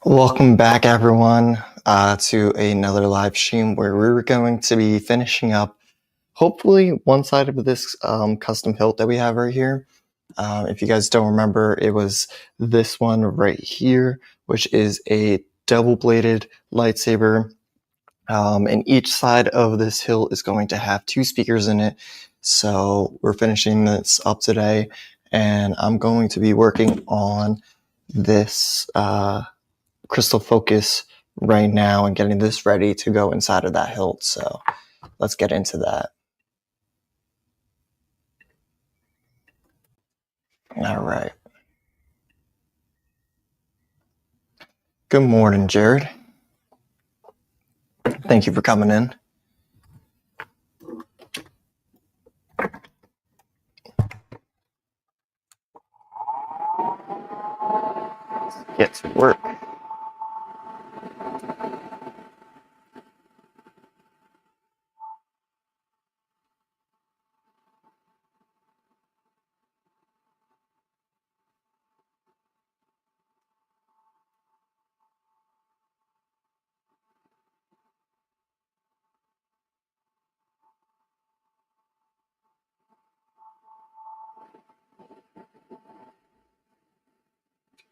Welcome back, everyone, to another live stream where we're going to be finishing up, hopefully, one side of this custom hilt that we have right here. If you guys don't remember, it was this one right here, which is a double-bladed lightsaber. And each side of this hilt is going to have two speakers in it. So we're finishing this up today, and I'm going to be working on this crystal focus right now and getting this ready to go inside of that hilt. So let's get into that. All right. Good morning, Jared. Thank you for coming in. Get to work.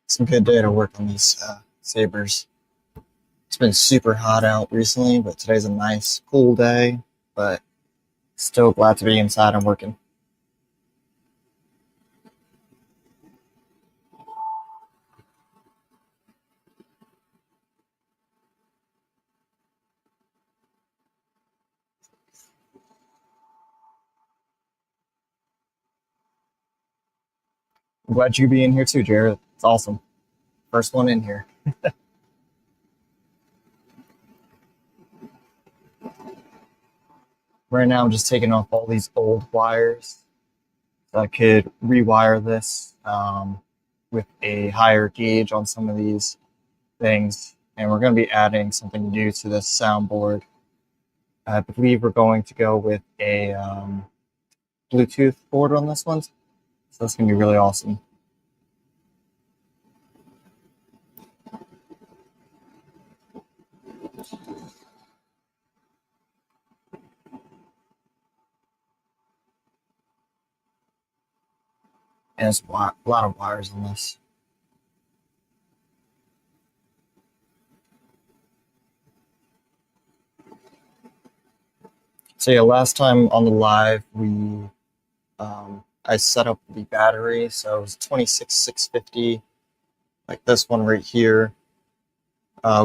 It's a good day to work on these sabers. It's been super hot out recently, but today's a nice, cool day. But still glad to be inside and working. I'm glad you be in here too, Jared. It's awesome. First one in here. Right now, I'm just taking off all these old wires so I could rewire this with a higher gauge on some of these things. And we're going to be adding something new to this soundboard. I believe we're going to go with a Bluetooth board on this one. So that's going to be really awesome. And there's a lot of wires on this. So yeah, last time on the live, I set up the battery, so it was 26650, like this one right here.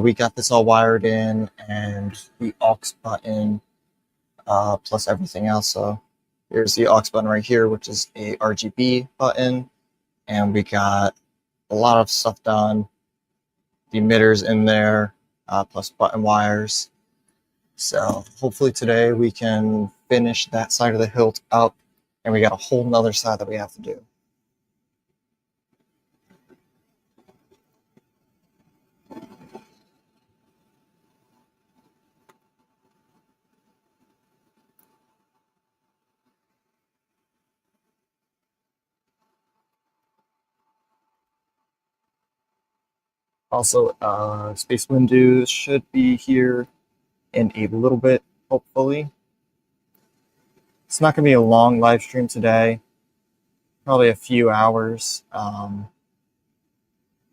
We got this all wired in, and the aux button plus everything else. So here's the aux button right here, which is a RGB button, and we got a lot of stuff done. The emitters in there, plus button wires. So hopefully today we can finish that side of the hilt up, and we got a whole nother side that we have to do. Also, Space Windows should be here in a little bit, hopefully. It's not going to be a long live stream today, probably a few hours.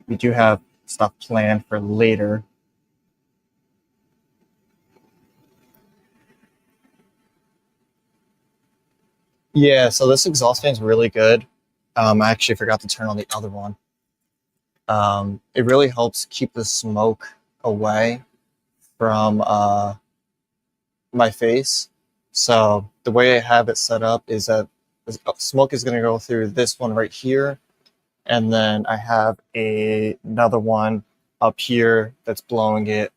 We do have stuff planned for later. Yeah, so this exhaust fan is really good. I actually forgot to turn on the other one. It really helps keep the smoke away from my face. So the way I have it set up is that the smoke is going to go through this one right here, and then I have another one up here that's blowing it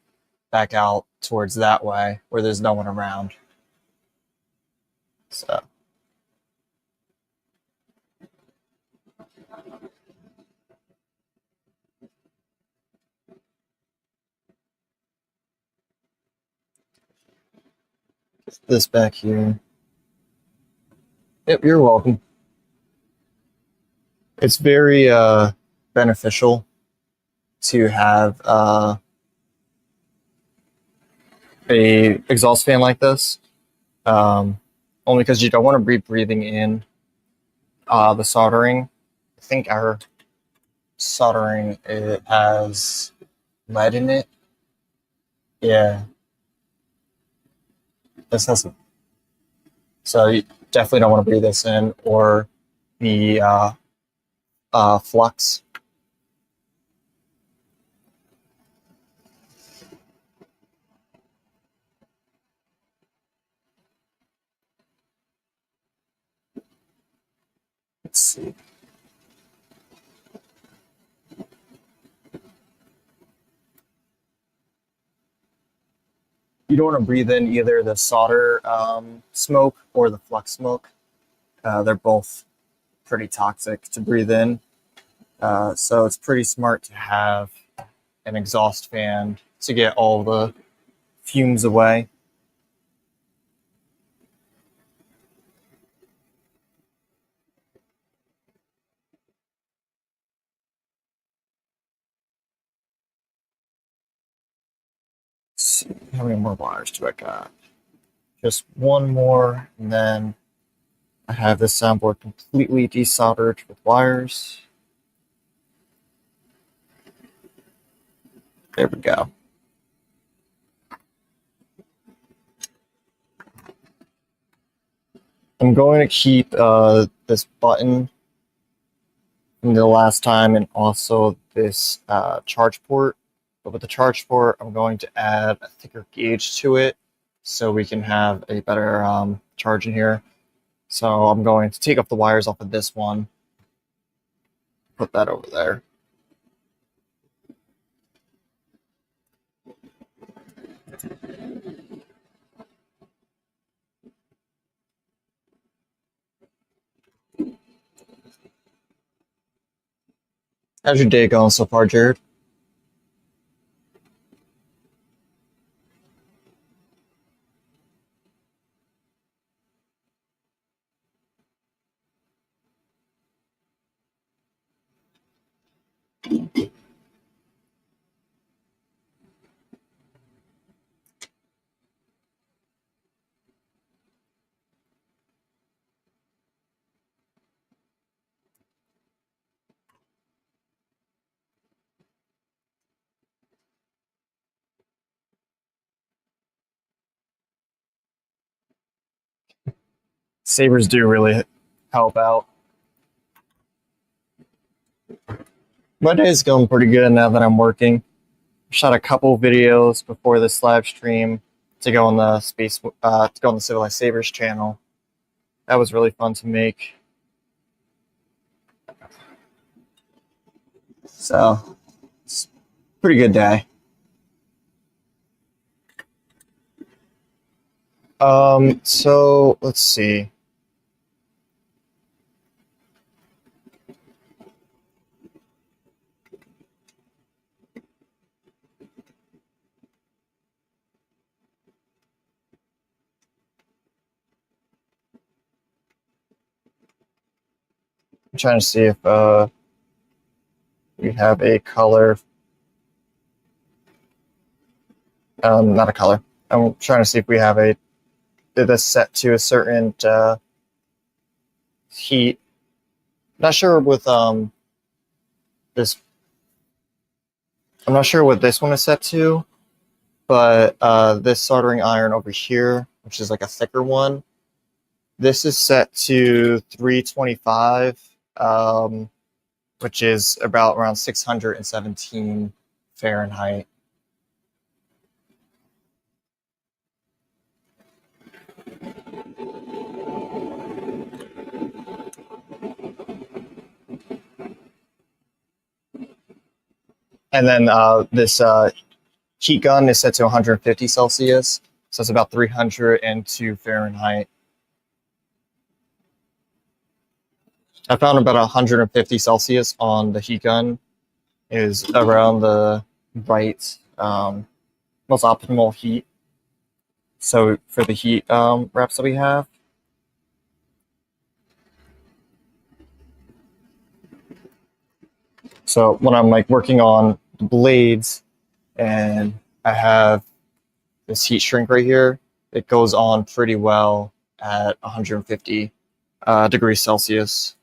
back out towards that way where there's no one around. So this back here. Yep, you're welcome. It's very beneficial to have a exhaust fan like this, only because you don't want to be breathing in the soldering. I think our soldering, it has lead in it. Yeah, this has, so you definitely don't want to breathe this in, or the flux. Let's see. You don't want to breathe in either the solder smoke or the flux smoke. They're both pretty toxic to breathe in. So it's pretty smart to have an exhaust fan to get all the fumes away. Let's see, how many more wires do I got? Just one more, and then I have this soundboard completely desoldered with wires. There we go. I'm going to keep this button from the last time, and also this charge port. But with the charge port, I'm going to add a thicker gauge to it so we can have a better charge in here. So I'm going to take off the wires off of this one, put that over there. How's your day going so far, Jared? Sabers do really help out. My day is going pretty good now that I'm working. Shot a couple videos before this live stream to go on the Civilized Sabers channel. That was really fun to make. So it's a pretty good day. So let's see. I'm trying to see if we have a color. Not a color. I'm trying to see if we have this set to a certain heat. Not sure with this. I'm not sure what this one is set to, but this soldering iron over here, which is like a thicker one, this is set to 325, which is about around 617 Fahrenheit. And then this heat gun is set to 150 Celsius, so it's about 302 Fahrenheit. I found about 150 Celsius on the heat gun is around the right most optimal heat. So for the heat wraps that we have. So when I'm like working on the blades, and I have this heat shrink right here. It goes on pretty well at 150 degrees Celsius.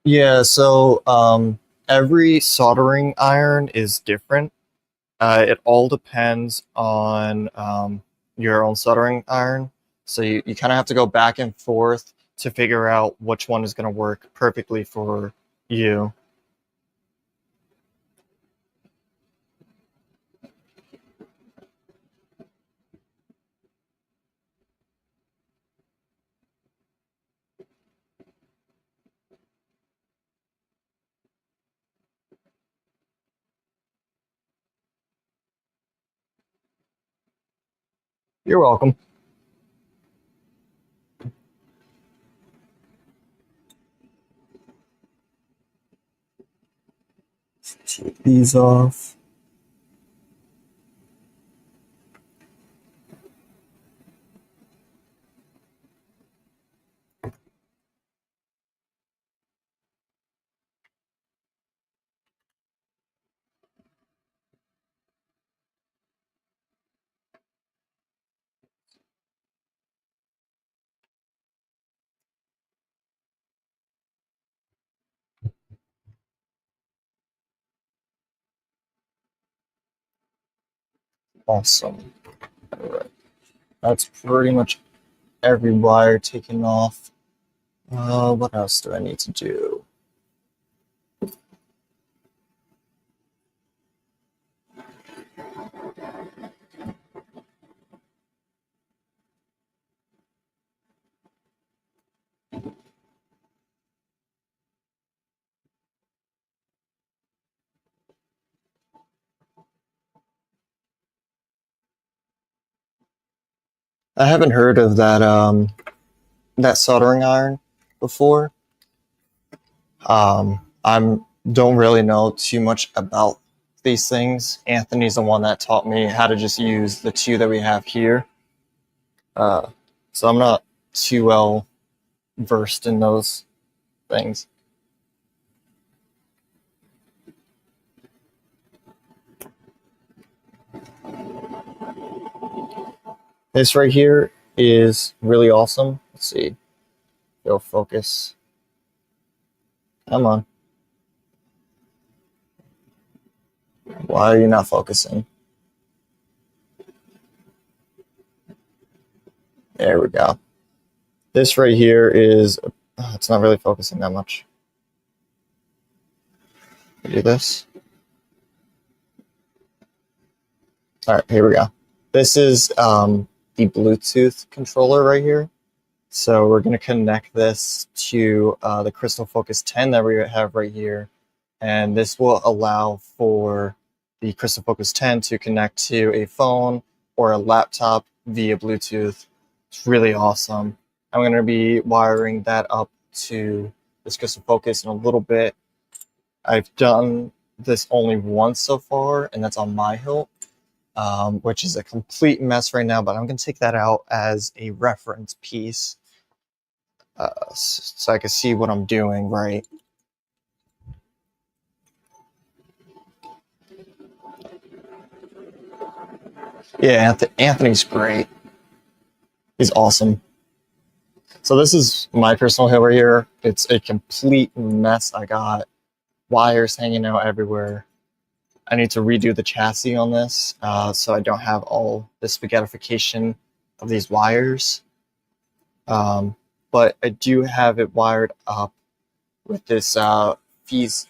Yeah, so every soldering iron is different. It all depends on your own soldering iron. So you kind of have to go back and forth to figure out which one is going to work perfectly for you. You're welcome. Take these off. Awesome. All right. That's pretty much every wire taken off. What else do I need to do? I haven't heard of that soldering iron before. I'm don't really know too much about these things. Anthony's the one that taught me how to just use the two that we have here. Uh, so I'm not too well versed in those things. This right here is really awesome. Let's see. It'll focus. Come on. Why are you not focusing? There we go. This right here is, it's not really focusing that much. Do this. All right, here we go. This is the Bluetooth controller right here. So we're going to connect this to the Crystal Focus 10 that we have right here. And this will allow for the Crystal Focus 10 to connect to a phone or a laptop via Bluetooth. It's really awesome. I'm going to be wiring that up to this Crystal Focus in a little bit. I've done this only once so far, and that's on my hilt, which is a complete mess right now, but I'm going to take that out as a reference piece so I can see what I'm doing right. Yeah, Anthony's great. He's awesome. So this is my personal hill right here. It's a complete mess. I got wires hanging out everywhere. I need to redo the chassis on this so I don't have all the spaghettification of these wires. But I do have it wired up with this Feezy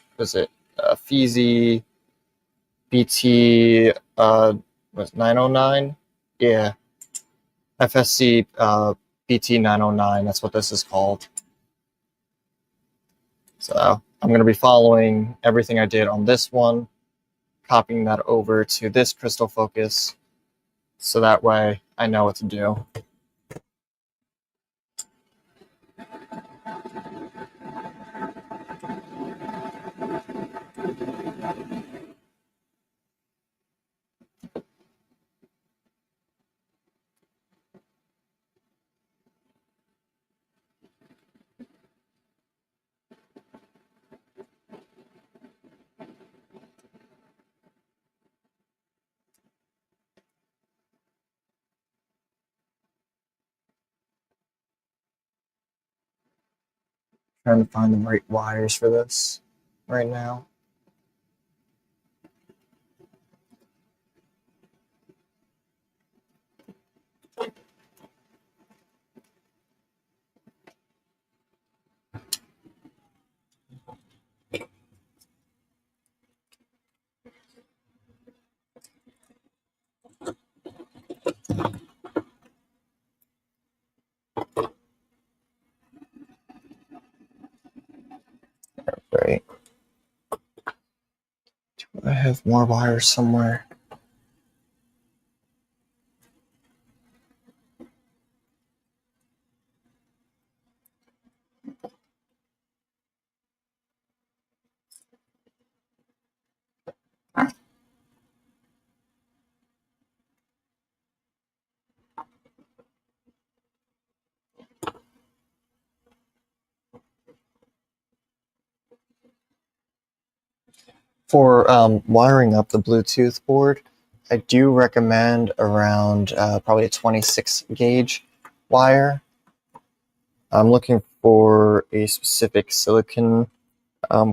BT was 909? Yeah. FSC BT 909, that's what this is called. So I'm going to be following everything I did on this one, copying that over to this Crystal Focus, so that way I know what to do. Trying to find the right wires for this right now. Right. Do I have more wires somewhere? For wiring up the Bluetooth board, I do recommend around probably a 26 gauge wire. I'm looking for a specific silicon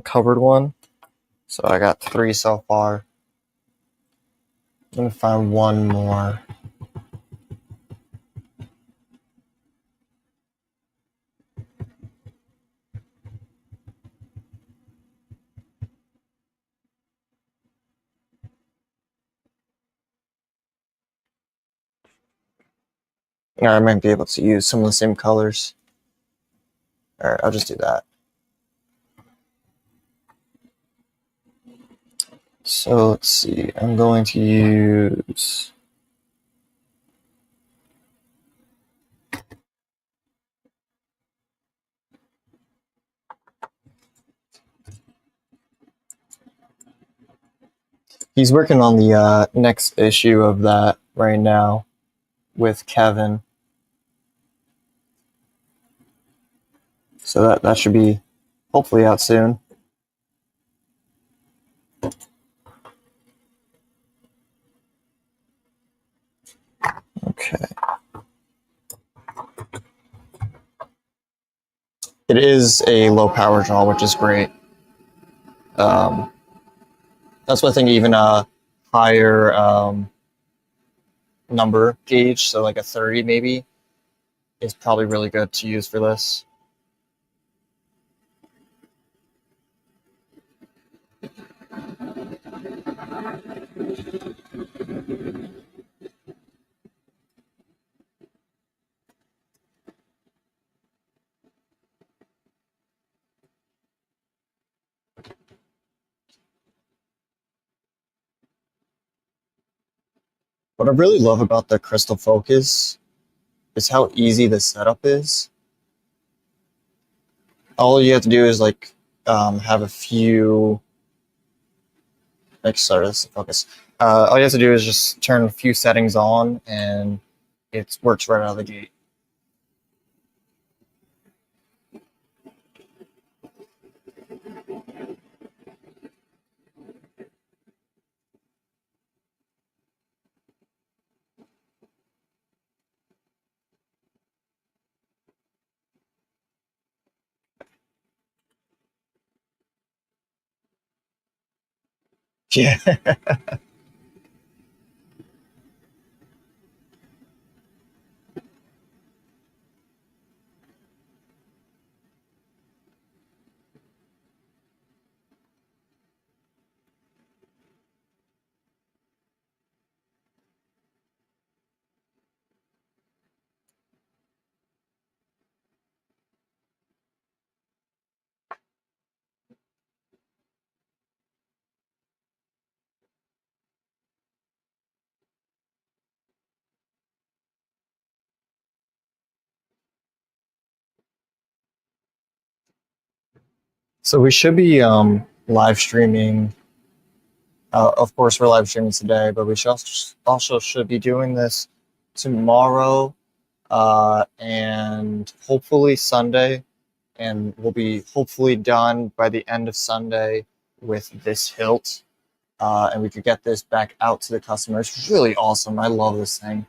covered one. So I got 3 so far. I'm going to find one more. I might be able to use some of the same colors. Alright, I'll just do that. So let's see, I'm going to use... He's working on the next issue of that right now with Kevin. So that should be hopefully out soon. Okay. It is a low power draw, which is great. That's why I think even a higher number gauge, so like a 30 maybe, is probably really good to use for this. What I really love about the Crystal Focus is how easy the setup is. All you have to do is like have a few. Like, sorry, let's focus. All you have to do is just turn a few settings on, and it works right out of the gate. Yeah. So we should be live streaming. Of course, we're live streaming today, but we should also should be doing this tomorrow and hopefully Sunday. And we'll be hopefully done by the end of Sunday with this hilt. And we could get this back out to the customers. It's really awesome. I love this thing.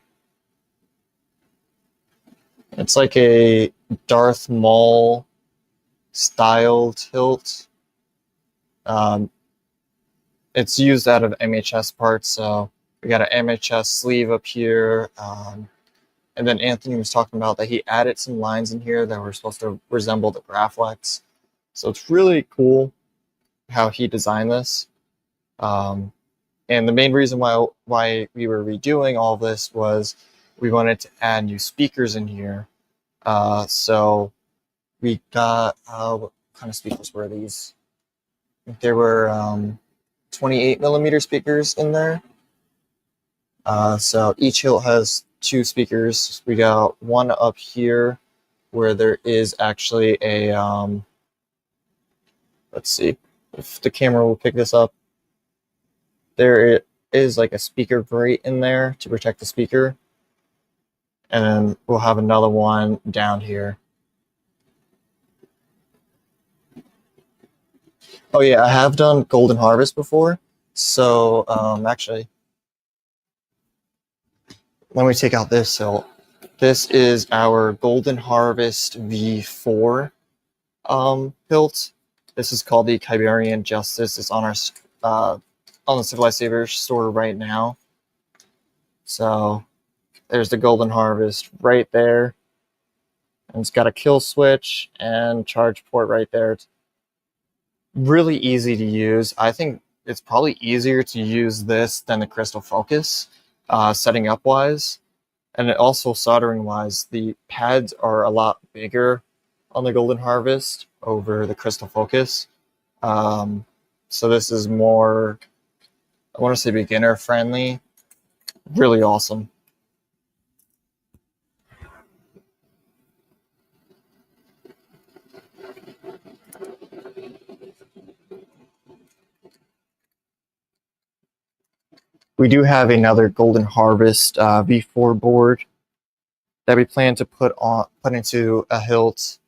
It's like a Darth Maul styled hilt. It's used out of MHS parts, so we got an MHS sleeve up here. And then Anthony was talking about that he added some lines in here that were supposed to resemble the Graflex. So it's really cool how he designed this. And the main reason why we were redoing all this was we wanted to add new speakers in here. So we got, what kind of speakers were these? I think there were 28 millimeter speakers in there. So each hilt has 2 speakers. We got one up here where there is actually a, let's see if the camera will pick this up. There is like a speaker grate in there to protect the speaker. And then we'll have another one down here. Oh yeah, I have done Golden Harvest before. So actually, let me take out this hilt. This is our Golden Harvest V4 hilt. This is called the Kyberian Justice. It's on our on the Civilized Saber store right now. So there's the Golden Harvest right there. And it's got a kill switch and charge port right there. It's really easy to use. I think it's probably easier to use this than the Crystal Focus, setting up wise. And also soldering wise, the pads are a lot bigger on the Golden Harvest over the Crystal Focus. So this is more, I want to say, beginner friendly. Really awesome. We do have another Golden Harvest V4 board that we plan to put into a hilt.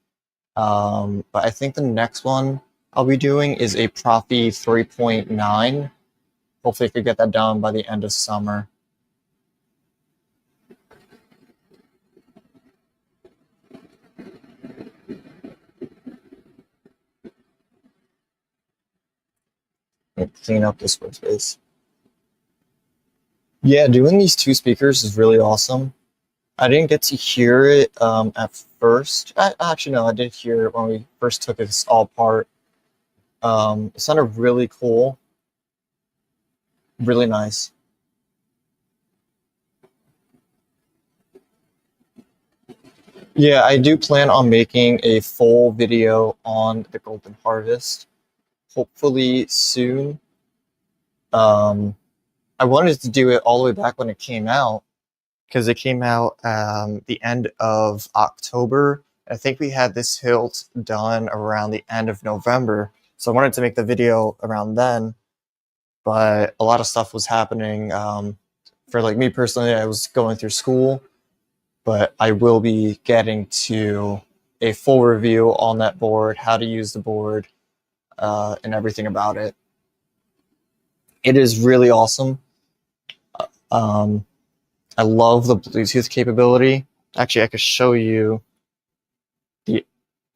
But I think the next one I'll be doing is a Profi 3.9. Hopefully I could get that done by the end of summer. Clean up this workspace. Yeah, doing these 2 speakers is really awesome. I didn't get to hear it at first. Actually, no, I did hear it when we first took this all apart. It sounded really cool. Really nice. Yeah, I do plan on making a full video on the Golden Harvest, hopefully soon. I wanted to do it all the way back when it came out, because it came out the end of October. I think we had this hilt done around the end of November, so I wanted to make the video around then, but a lot of stuff was happening. For like me personally, I was going through school, but I will be getting to a full review on that board, how to use the board, and everything about it. It is really awesome. I love the Bluetooth capability. Actually, I could show you the,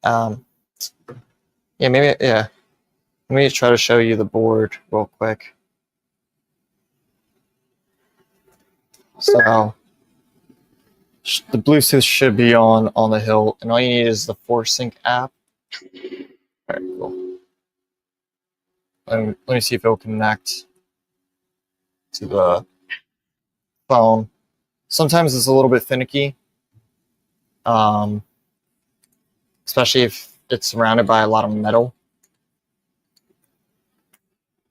yeah, maybe, yeah. Let me try to show you the board real quick. So, the Bluetooth should be on the hilt, and all you need is the ForceSync app. All right, cool. Let me see if it will connect to the phone. Sometimes it's a little bit finicky, especially if it's surrounded by a lot of metal.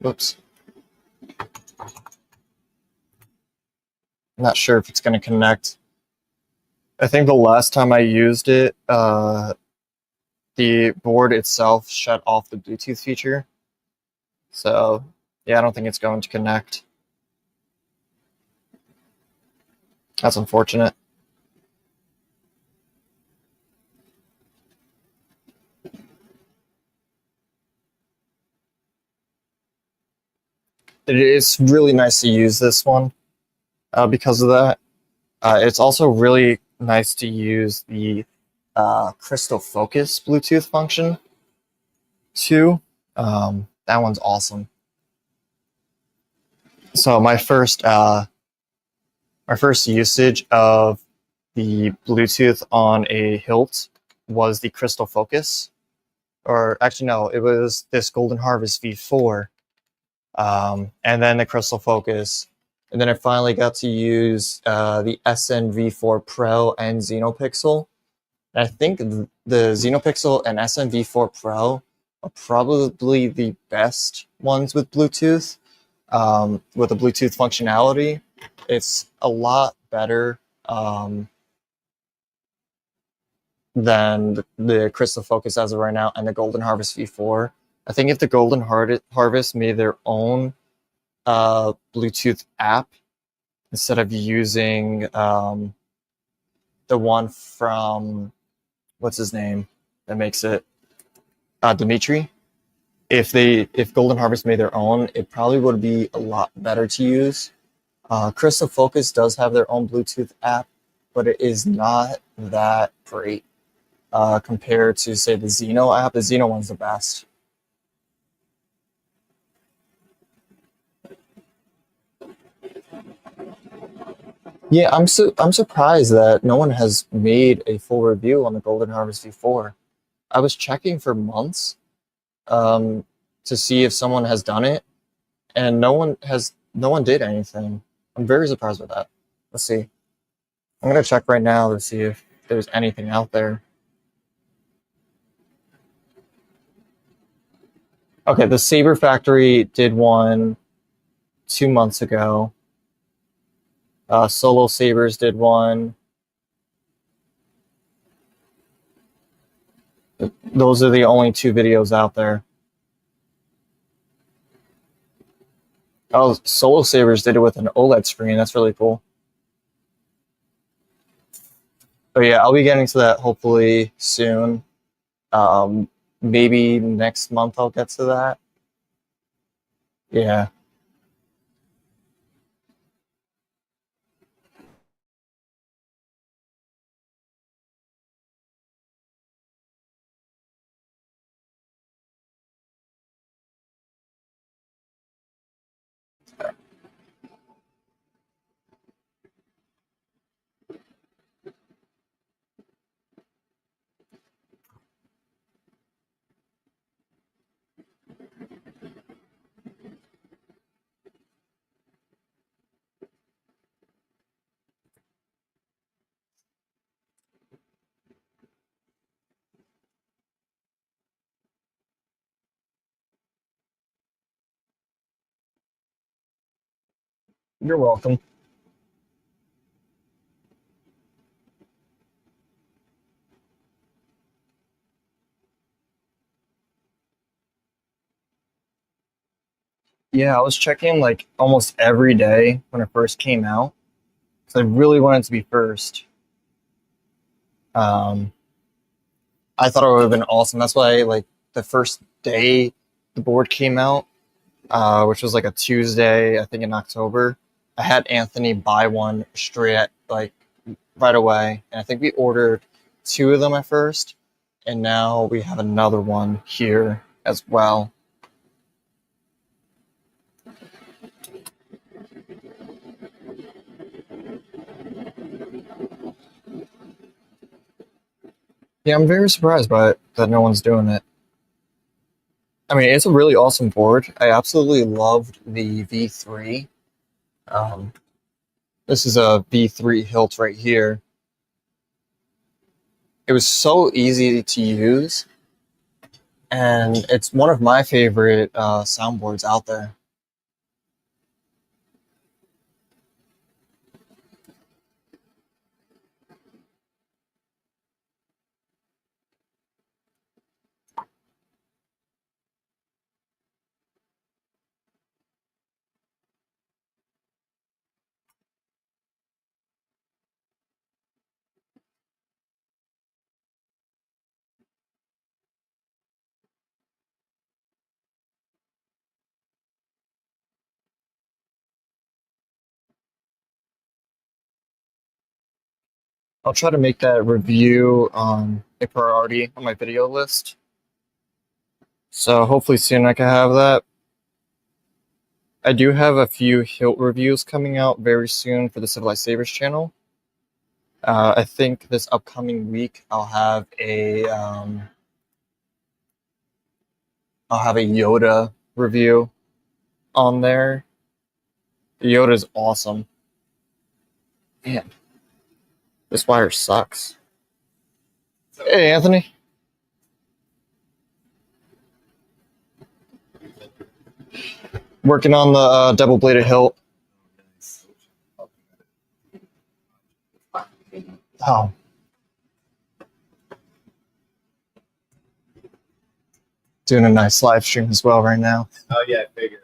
Whoops. I'm not sure if it's going to connect. I think the last time I used it, the board itself shut off the Bluetooth feature. So, yeah, I don't think it's going to connect. That's unfortunate. It is really nice to use this one because of that. It's also really nice to use the Crystal Focus Bluetooth function. 2. That one's awesome. So my first usage of the Bluetooth on a hilt was the Crystal Focus, or actually no, it was this Golden Harvest V4, and then the Crystal Focus, and then I finally got to use the SN V4 Pro and Xenopixel. And I think the Xenopixel and SN V4 Pro are probably the best ones with Bluetooth, with the Bluetooth functionality. It's a lot better than the Crystal Focus as of right now and the Golden Harvest V4. I think if the Golden Harvest made their own Bluetooth app instead of using the one from what's his name that makes it Dimitri. If Golden Harvest made their own, it probably would be a lot better to use. Crystal Focus does have their own Bluetooth app, but it is not that great compared to, say, the Xeno app. The Xeno one's the best. Yeah, I'm surprised that no one has made a full review on the Golden Harvest V4. I was checking for months um, to see if someone has done it, and no one did anything. I'm very surprised with that. Let's see. I'm gonna check right now to see if there's anything out there. Okay, the Saber Factory did one 2 months ago. Solo Sabers did one. Those are the only two videos out there. Oh, Solo Sabers did it with an OLED screen. That's really cool. But yeah, I'll be getting to that hopefully soon. Maybe next month I'll get to that. Yeah. You're welcome. Yeah, I was checking like almost every day when it first came out because I really wanted to be first. Um, I thought it would have been awesome. That's why, like, the first day the board came out, which was like a Tuesday, I think in October, I had Anthony buy one straight like right away, and I think we ordered two of them at first, and now we have another one here as well. Yeah, I'm very surprised by it that no one's doing it. I mean, it's a really awesome board. I absolutely loved the V3. Um, this is a V3 hilt right here. It was so easy to use, and it's one of my favorite soundboards out there. I'll try to make that review a priority on my video list. So hopefully soon I can have that. I do have a few hilt reviews coming out very soon for the Civilized Sabers channel. I think this upcoming week I'll have a Yoda review on there. The Yoda is awesome. Man, this wire sucks. Hey, Anthony. Working on the double-bladed hilt. Oh. Doing a nice live stream as well right now. Oh, yeah, I figured.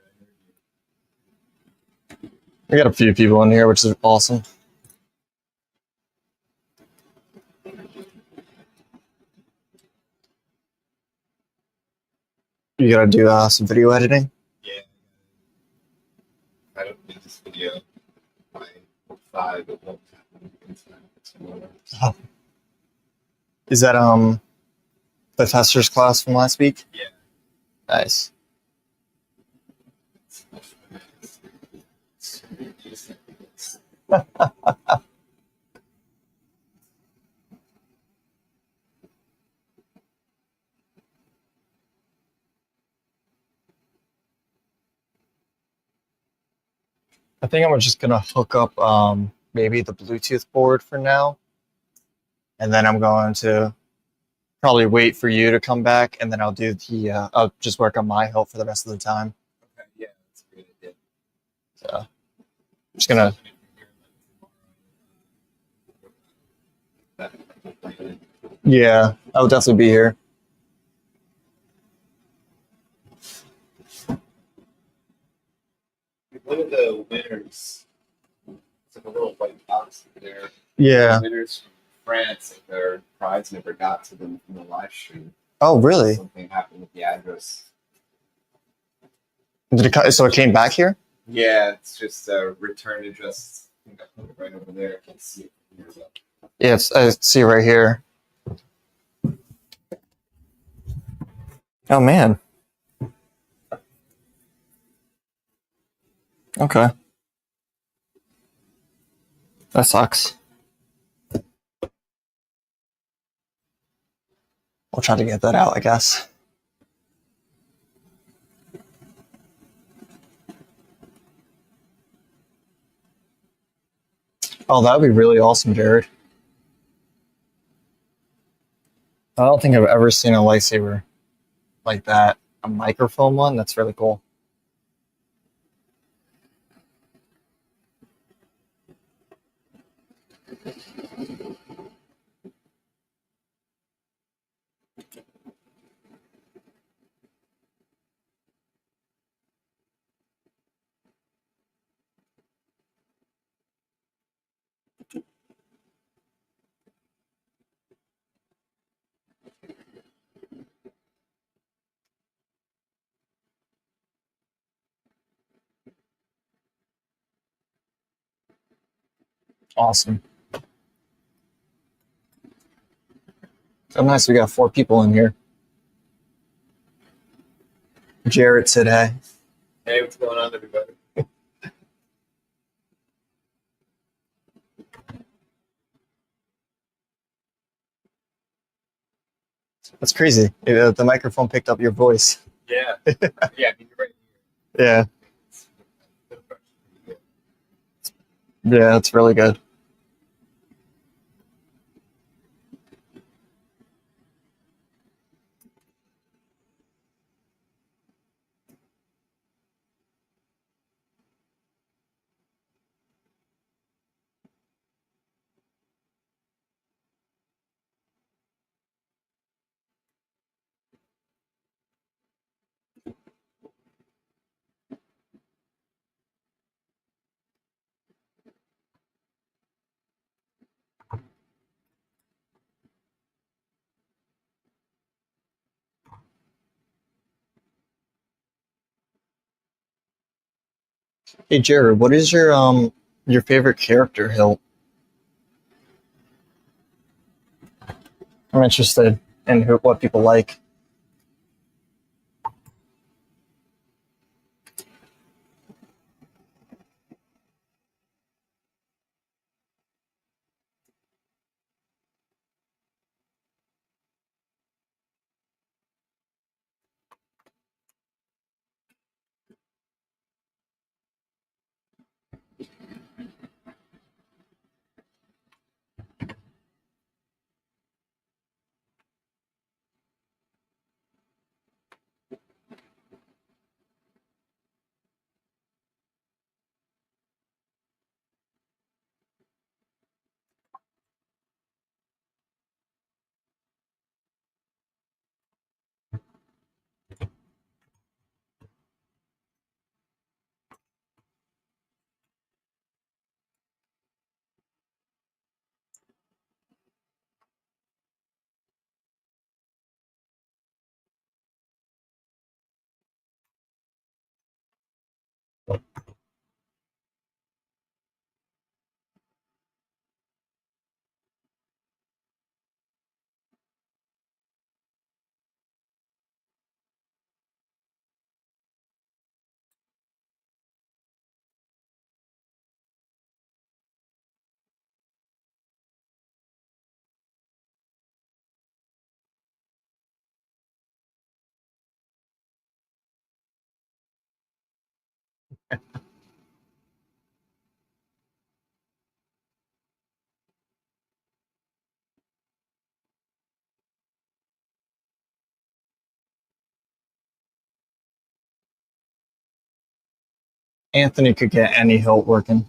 We got a few people in here, which is awesome. You gotta do some video editing? Yeah. I don't do this video by 5, it won't happen. Oh. Is that Professor's class from last week? Yeah. Nice. I think I'm just gonna hook up maybe the Bluetooth board for now, and then I'm going to probably wait for you to come back, and then I'll do I'll just work on my hilt for the rest of the time. Okay, yeah, that's a great idea. So I'm just gonna. Yeah, I'll definitely be here. Look at the winners. It's like a little white box there. Yeah. The winners from France, like their prize never got to them from the live stream. Oh, really? Something happened with the address. Did it? So it came back here? Yeah, it's just a return address. I think I put it right over there. I can't see it from here, but Yeah, I see it right here. Oh man. Okay. That sucks. We'll try to get that out, I guess. Oh, that would be really awesome, Jared. I don't think I've ever seen a lightsaber like that. A microphone one? That's really cool. Awesome. So nice, we got 4 people in here. Jared said, hey. hey, what's going on, everybody? That's crazy. The microphone picked up your voice. Yeah. Yeah, I mean, you're right Yeah. here. Yeah, it's really good. Hey Jared, what is your favorite character hilt? I'm interested in what people like. Anthony could get any hilt working.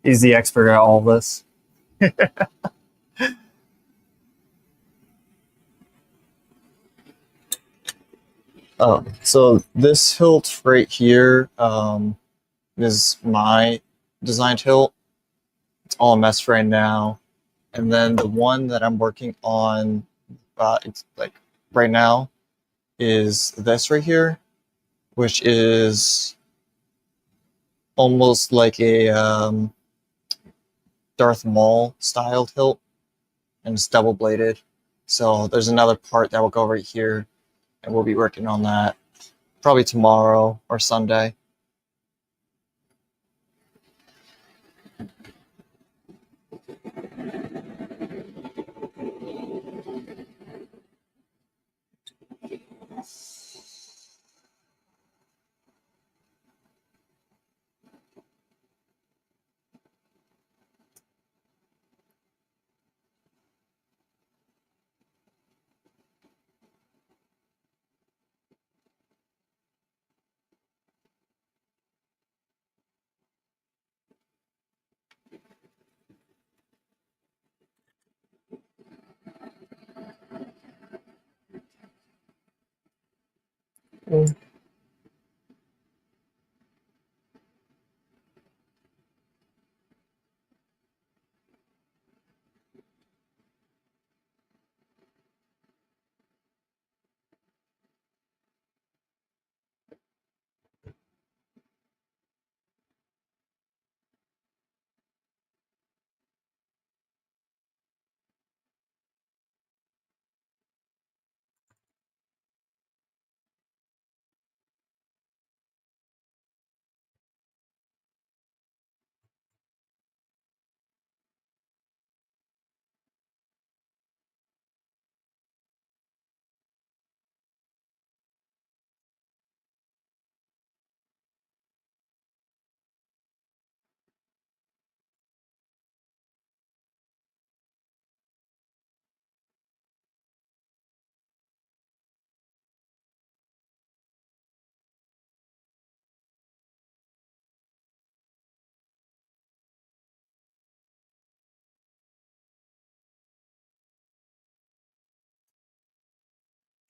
He's the expert at all this. Oh, so this hilt right here is my designed hilt. It's all a mess right now. And then the one that I'm working on, it's like right now, is this right here, which is almost like a Darth Maul styled hilt, and it's double bladed. So there's another part that will go right here, and we'll be working on that probably tomorrow or Sunday.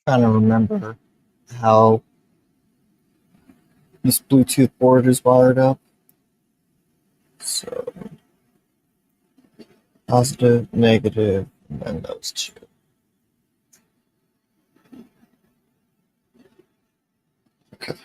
Trying to remember how this Bluetooth board is wired up. So positive, negative, and then those two. Okay.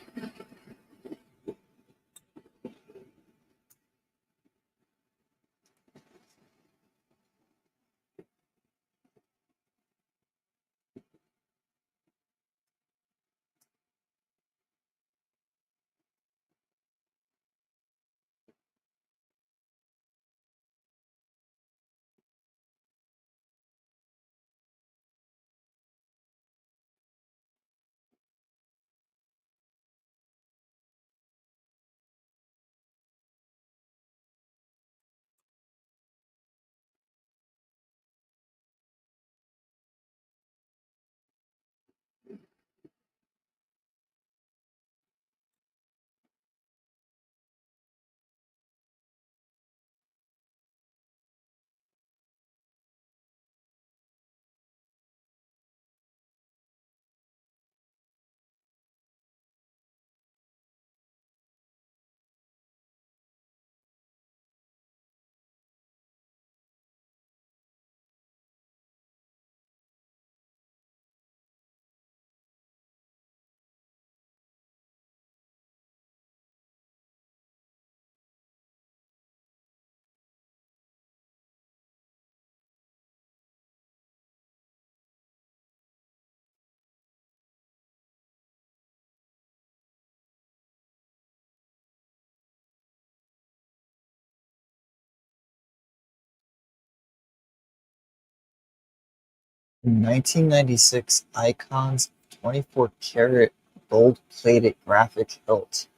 In 1996 Icons 24 karat gold plated graphic hilt.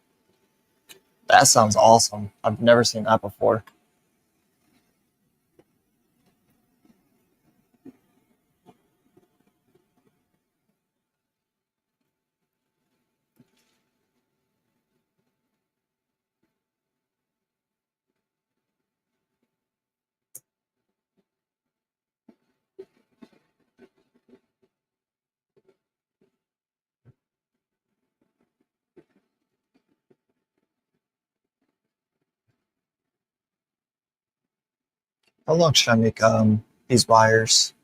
That sounds awesome. I've never seen that before. How long should I make these wires?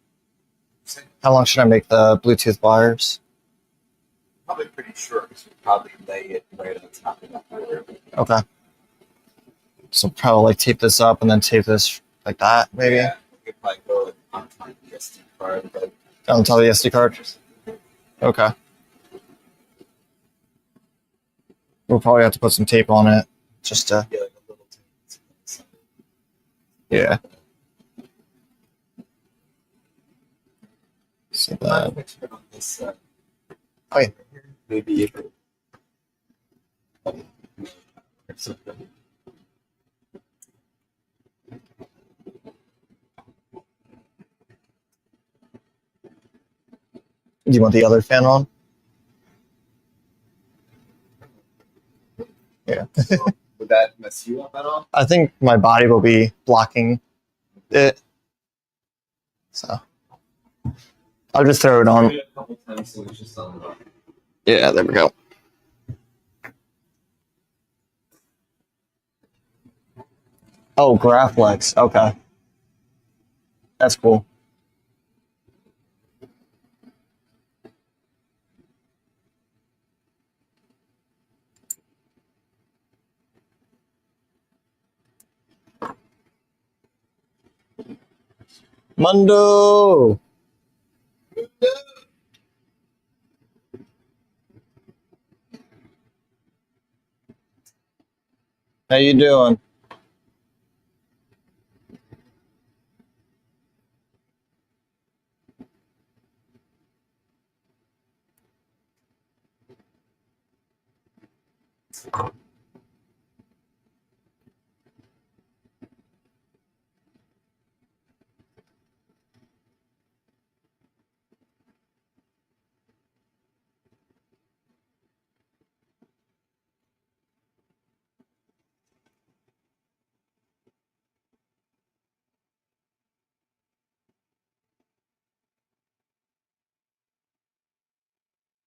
How long should I make the Bluetooth wires? Probably pretty short, because we probably lay it right on top of the board. Okay. So probably like tape this up and then tape this like that, maybe? Yeah, we could probably go on top of the SD card, but On top of the SD card? Okay. We'll probably have to put some tape on it just to. yeah, like a little tape. Yeah. So that. On this, Oh, yeah. maybe if it, or something. Do you want the other fan on? Yeah. So, would that mess you up at all? I think my body will be blocking it. So I'll just throw it on. A couple times, so it's just on. Yeah, there we go. Oh, Graflex. Okay. That's cool. Mundo! How you doing?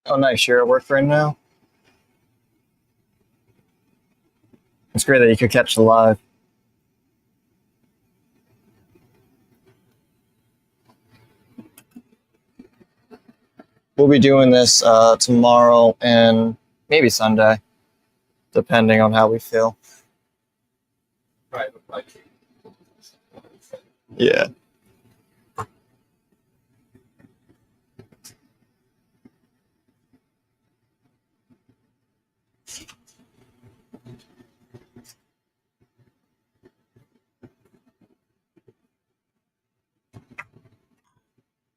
Oh, nice. You're at work right now? It's great that you could catch the live. We'll be doing this tomorrow and maybe Sunday, depending on how we feel. Right, like, Yeah.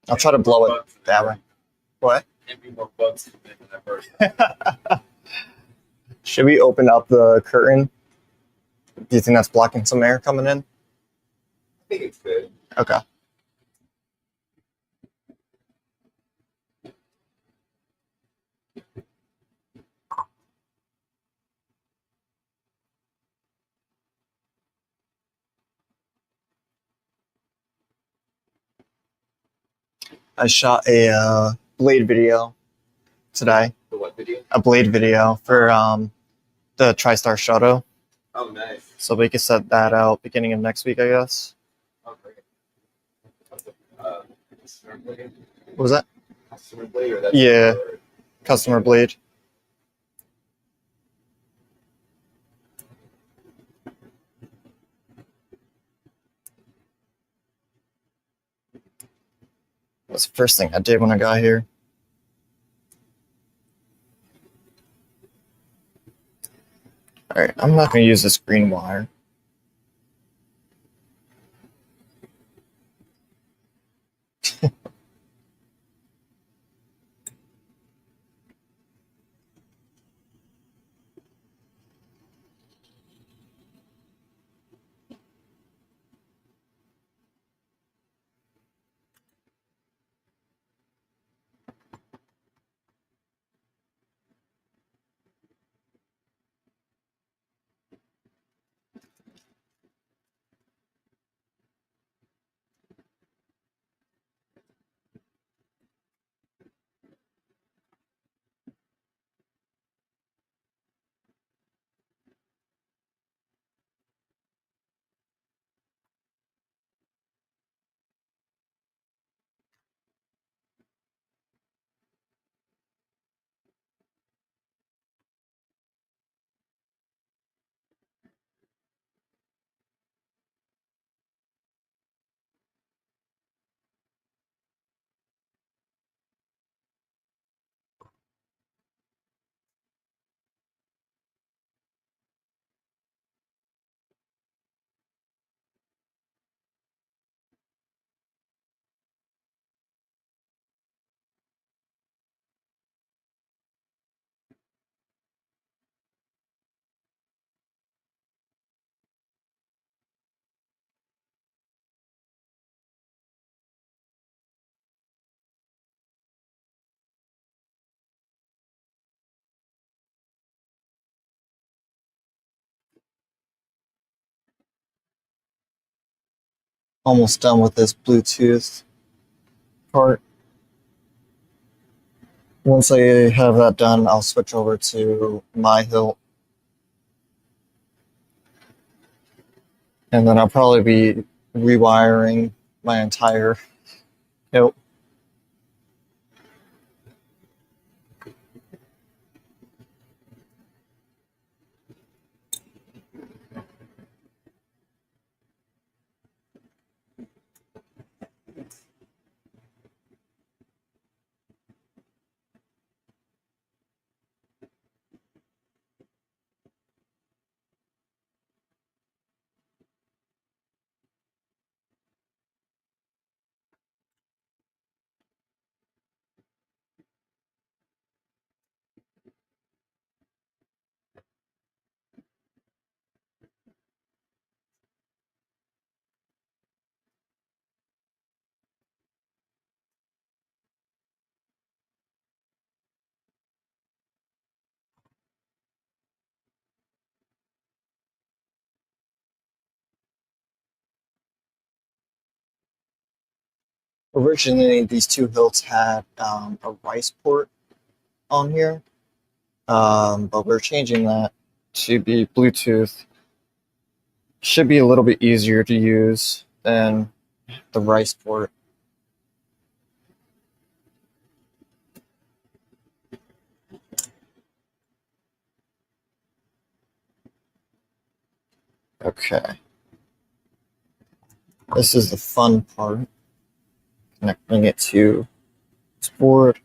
I'll try to blow it that way. What? Can't be more bugs than that version. Should we open up the curtain? Do you think that's blocking some air coming in? I think it's good. Okay. I shot a blade video today. The what video? A blade video for the TriStar Shuttle. Oh, nice. So we could set that out beginning of next week, I guess. Oh, great. Customer blade? What was that? Customer blade or that's Yeah. Customer blade. That's the first thing I did when I got here. Alright, I'm not going to use this green wire. almost done with this Bluetooth part. Once I have that done, I'll switch over to my hilt. And then I'll probably be rewiring my entire hilt. Originally, these two hilts had a rice port on here, but we're changing that to be Bluetooth. Should be a little bit easier to use than the rice port. Okay. This is the fun part. Connecting it to this board.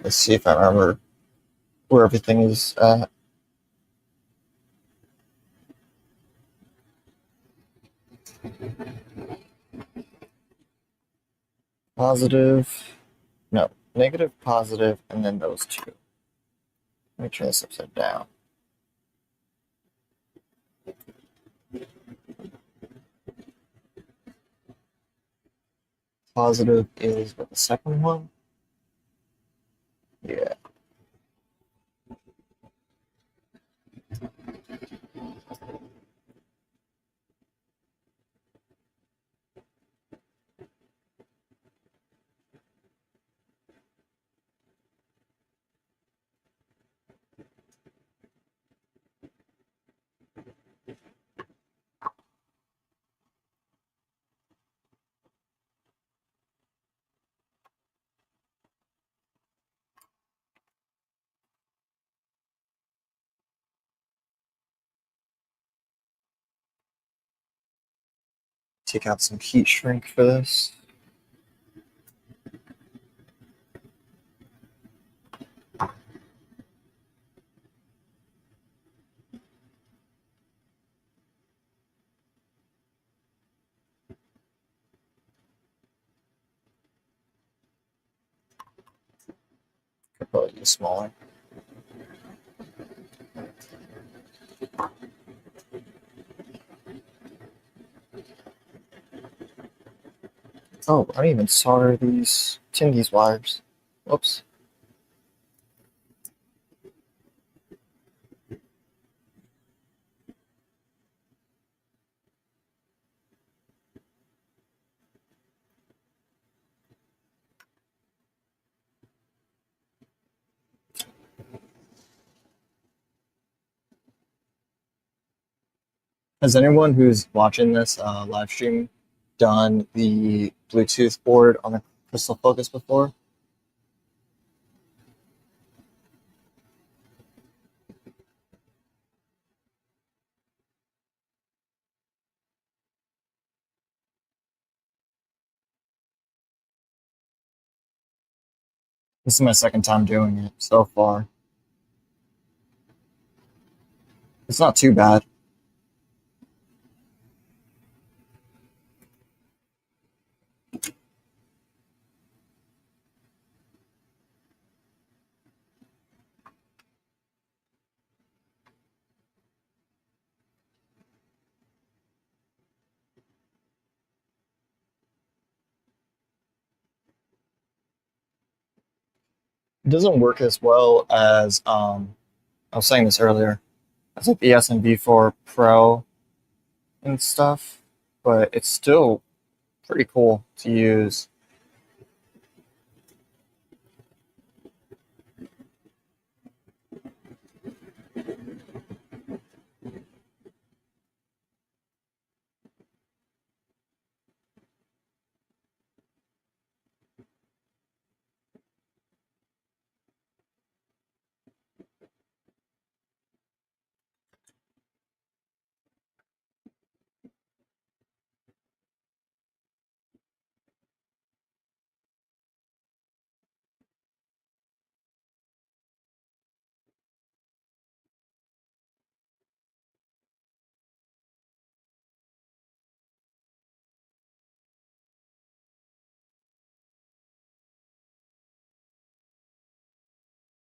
Let's see if I remember where everything is at. Positive, no, negative, positive, and then those two. Let me turn this upside down. Positive is what, the second one? Yeah. Take out some heat shrink for this. Could probably be smaller. Oh, I didn't even solder these wires. Whoops. Has anyone who's watching this live stream done the Bluetooth board on a Crystal Focus before? This is my second time doing it so far. It's not too bad. It doesn't work as well as I was saying this earlier. As like the SMV4 Pro and stuff. but it's still pretty cool to use.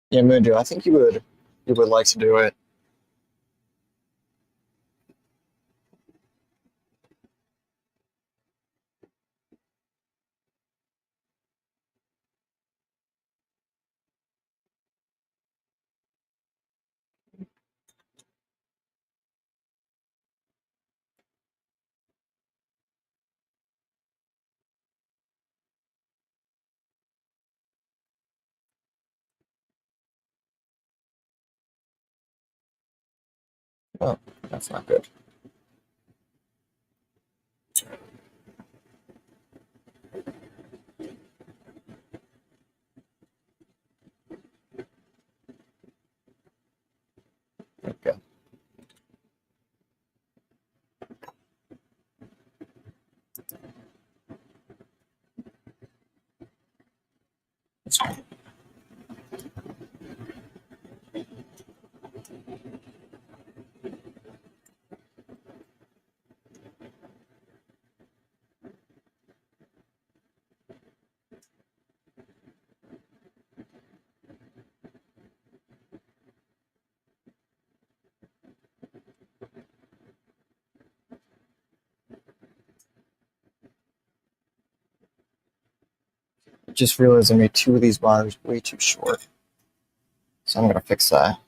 Yeah, Moondew, I think you would like to do it. Oh, that's not good. Okay. I just realized I made two of these bars way too short, so I'm gonna fix that.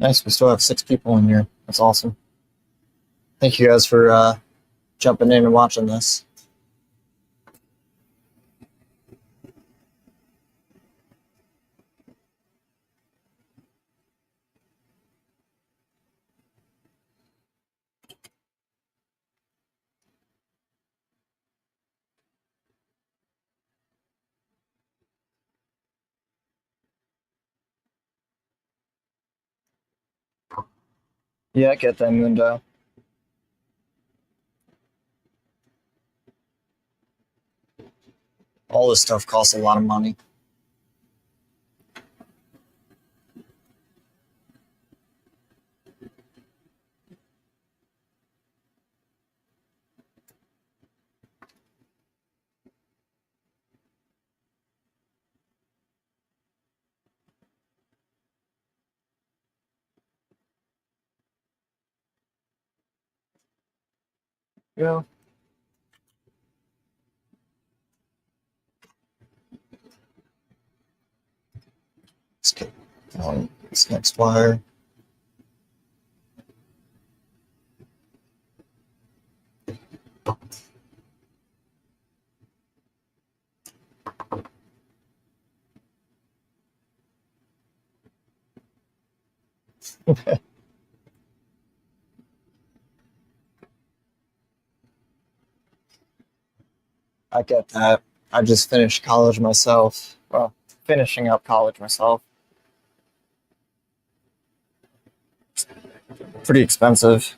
Nice, we still have 6 people in here. That's awesome. Thank you guys for jumping in and watching this. Yeah, I get that, Mundo. All this stuff costs a lot of money. Yeah. Let's get on this next wire. I get that. I just finished college myself. Well, finishing up college myself. pretty expensive.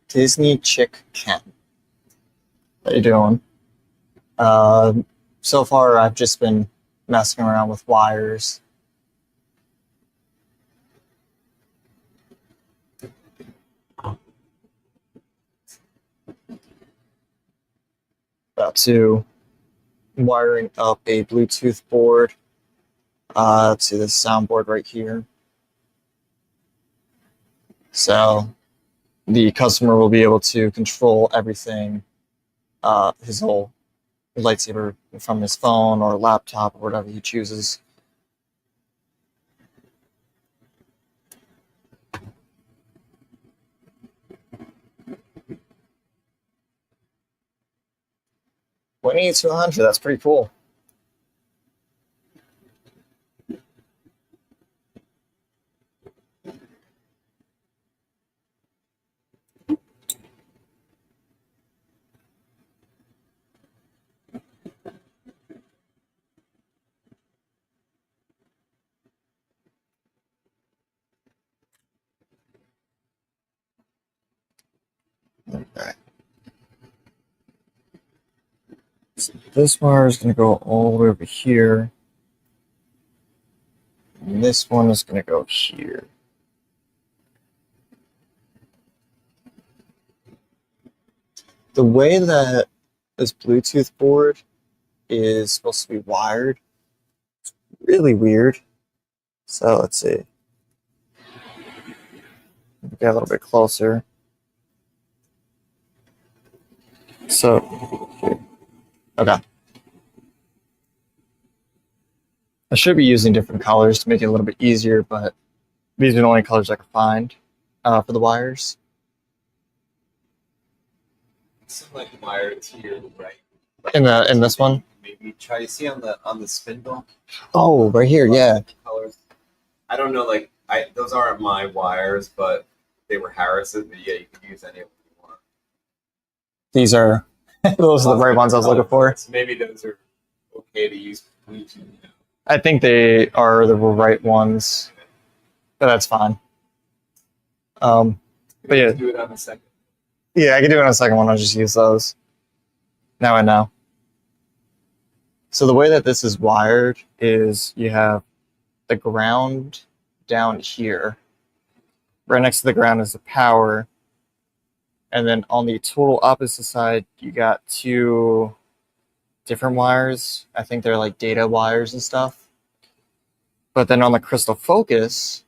Disney Chick Ken. How you doing? So far I've just been messing around with wires. About to wiring up a Bluetooth board to this soundboard right here. So the customer will be able to control everything, his whole lightsaber from his phone or laptop or whatever he chooses. $28 to $100, that's pretty cool. Okay. So this wire is going to go all the way over here. And this one is going to go here. The way that this Bluetooth board is supposed to be wired, it's really weird. So let's see. Get a little bit closer. So, okay. I should be using different colors to make it a little bit easier, but these are the only colors I could find for the wires. Some like wired here, right? In this one? Maybe try to see on the spindle. Oh, right here, yeah. Colors. I don't know, like those aren't my wires, but they were Harris's. But yeah, you can use any of them you want. These are those are the right ones I was looking for. So maybe those are okay to use Bluetooth. I think they are the right ones, but that's fine. But yeah, do it on the second. Yeah, I can do it on the second one. I'll just use those. Now I know. So the way that this is wired is you have the ground down here. Right next to the ground is the power. And then on the total opposite side, you got two different wires. I think they're like data wires and stuff. But then on the crystal focus,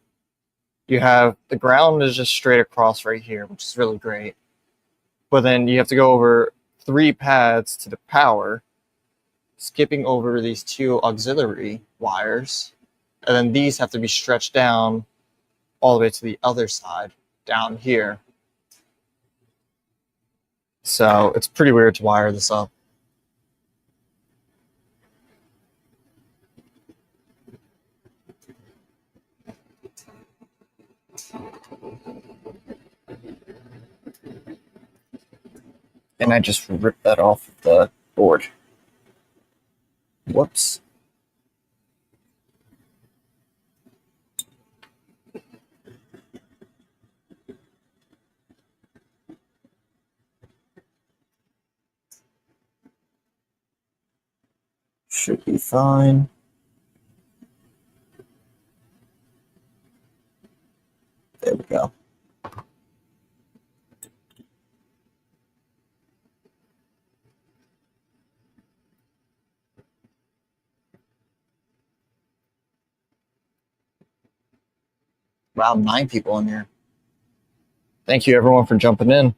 you have the ground is just straight across right here, which is really great. But then you have to go over 3 pads to the power, skipping over these 2 auxiliary wires. And then these have to be stretched down all the way to the other side, down here. So it's pretty weird to wire this up. And I just ripped that off of the board. Whoops. Should be fine. There we go. Wow, 9 people in here. Thank you everyone for jumping in.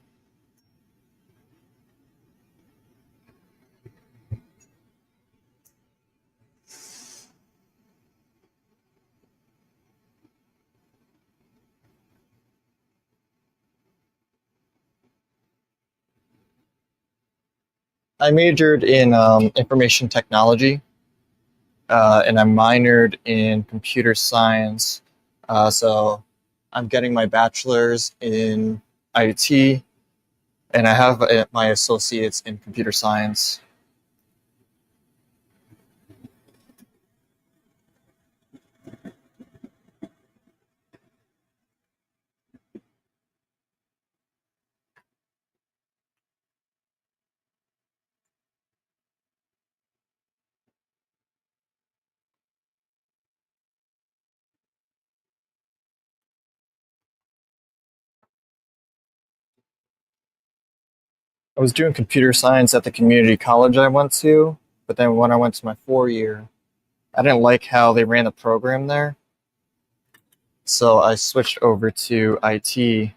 I majored in information technology, and I minored in computer science. So I'm getting my bachelor's in IT, And I have my associates in computer science. I was doing computer science at the community college I went to, but then when I went to my 4 year, I didn't like how they ran the program there. So I switched over to IT.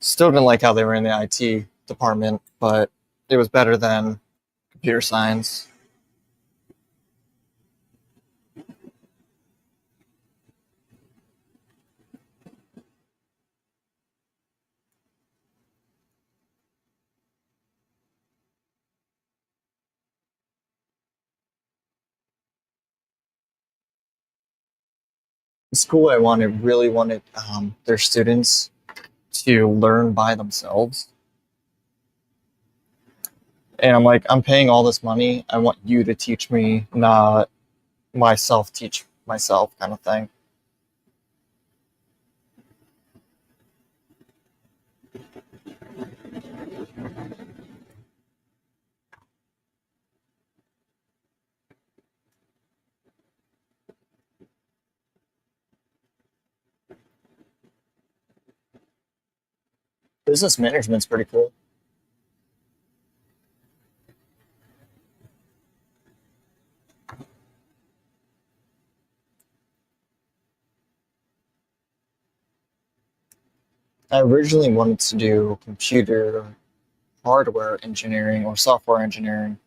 Still didn't like how they ran the IT department, but it was better than computer science. The school I wanted really wanted their students to learn by themselves. And I'm like, I'm paying all this money. I want you to teach me, not myself teach myself kind of thing. Business management's pretty cool. I originally wanted to do computer hardware engineering or software engineering,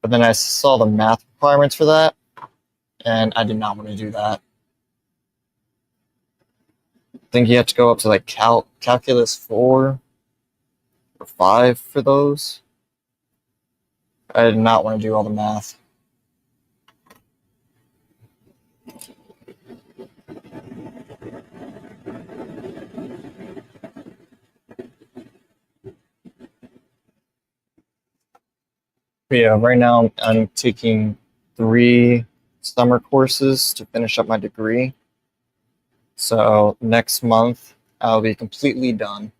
but then I saw the math requirements for that, and I did not want to do that. I think you have to go up to like calculus 4 or 5 for those. I did not want to do all the math. But yeah, right now I'm taking 3 summer courses to finish up my degree. So next month I'll be completely done.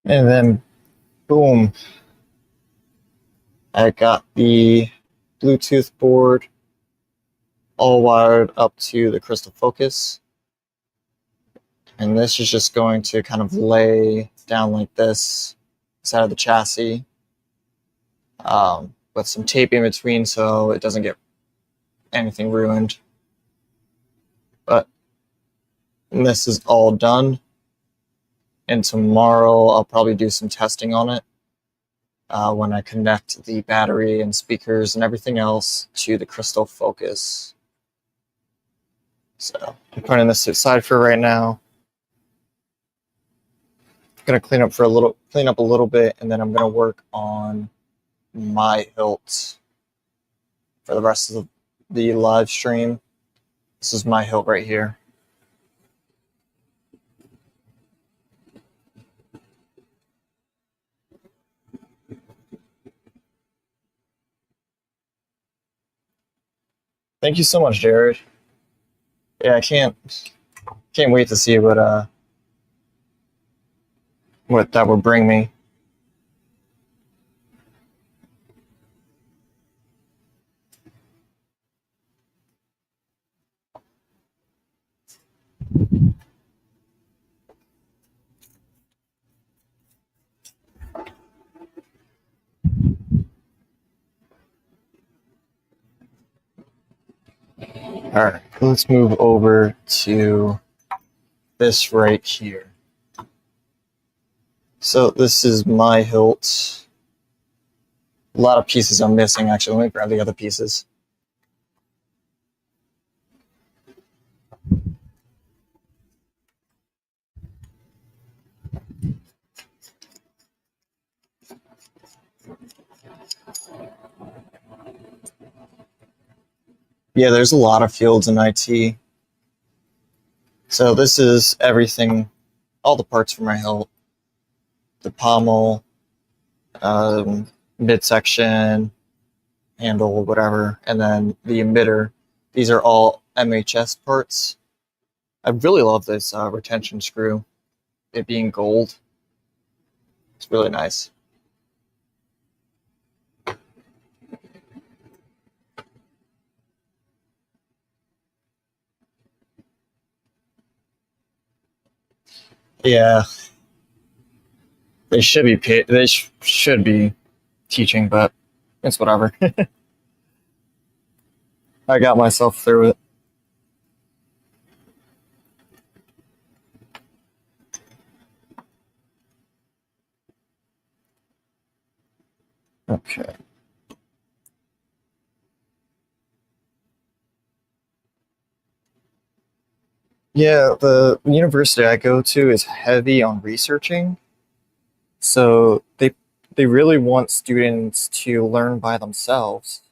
And then boom, I got the Bluetooth board all wired up to the crystal focus. And this is just going to kind of lay down like this side of the chassis with some tape in between so it doesn't get anything ruined. But this is all done. And tomorrow I'll probably do some testing on it when I connect the battery and speakers and everything else to the crystal focus. So I'm putting this aside for right now. I'm gonna clean up a little bit, and then I'm gonna work on my hilt for the rest of the live stream. This is my hilt right here. Thank you so much, Jared. Yeah, I can't wait to see what that will bring me. All right, let's move over to this right here. So this is my hilt. A lot of pieces I'm missing, actually. Let me grab the other pieces. Yeah, there's a lot of fields in IT. So this is everything, all the parts for my hilt. The pommel, midsection, handle, whatever, and then the emitter. These are all MHS parts. I really love this retention screw, it being gold. It's really nice. Yeah, they should be paid. They should be teaching, but it's whatever. I got myself through it. Okay. Yeah, the university I go to is heavy on researching, so they really want students to learn by themselves.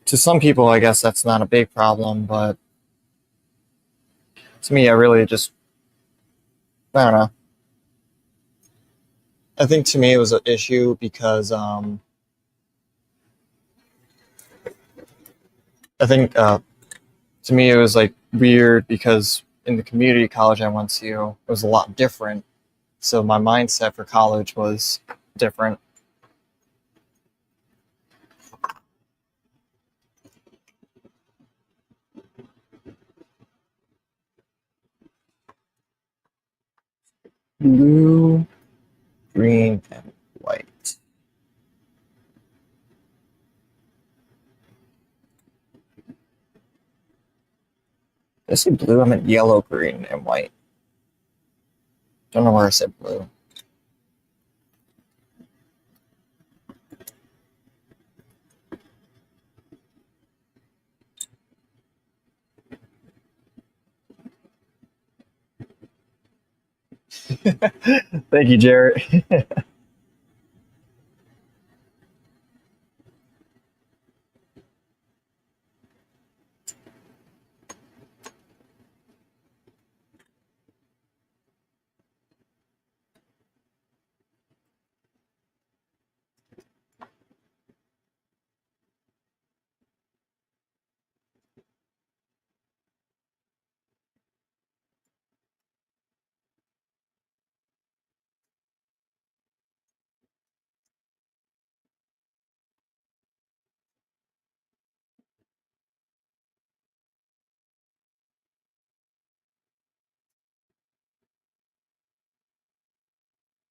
To some people, I guess that's not a big problem, but to me, I really just, I don't know. I think to me it was an issue because I think to me it was like weird because in the community college I went to, it was a lot different. So my mindset for college was different. Blue, green, and white. Did I say blue? I meant yellow, green, and white. Don't know where I said blue. Thank you, Jarrett.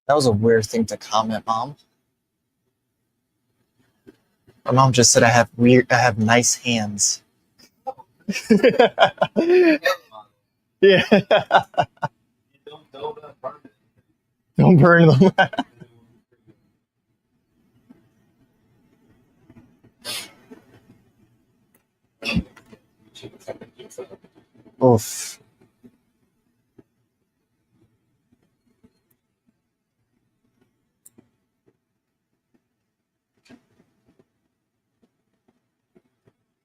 That was a weird thing to comment, Mom. My mom just said I have nice hands. Yeah. Don't burn them. Oof.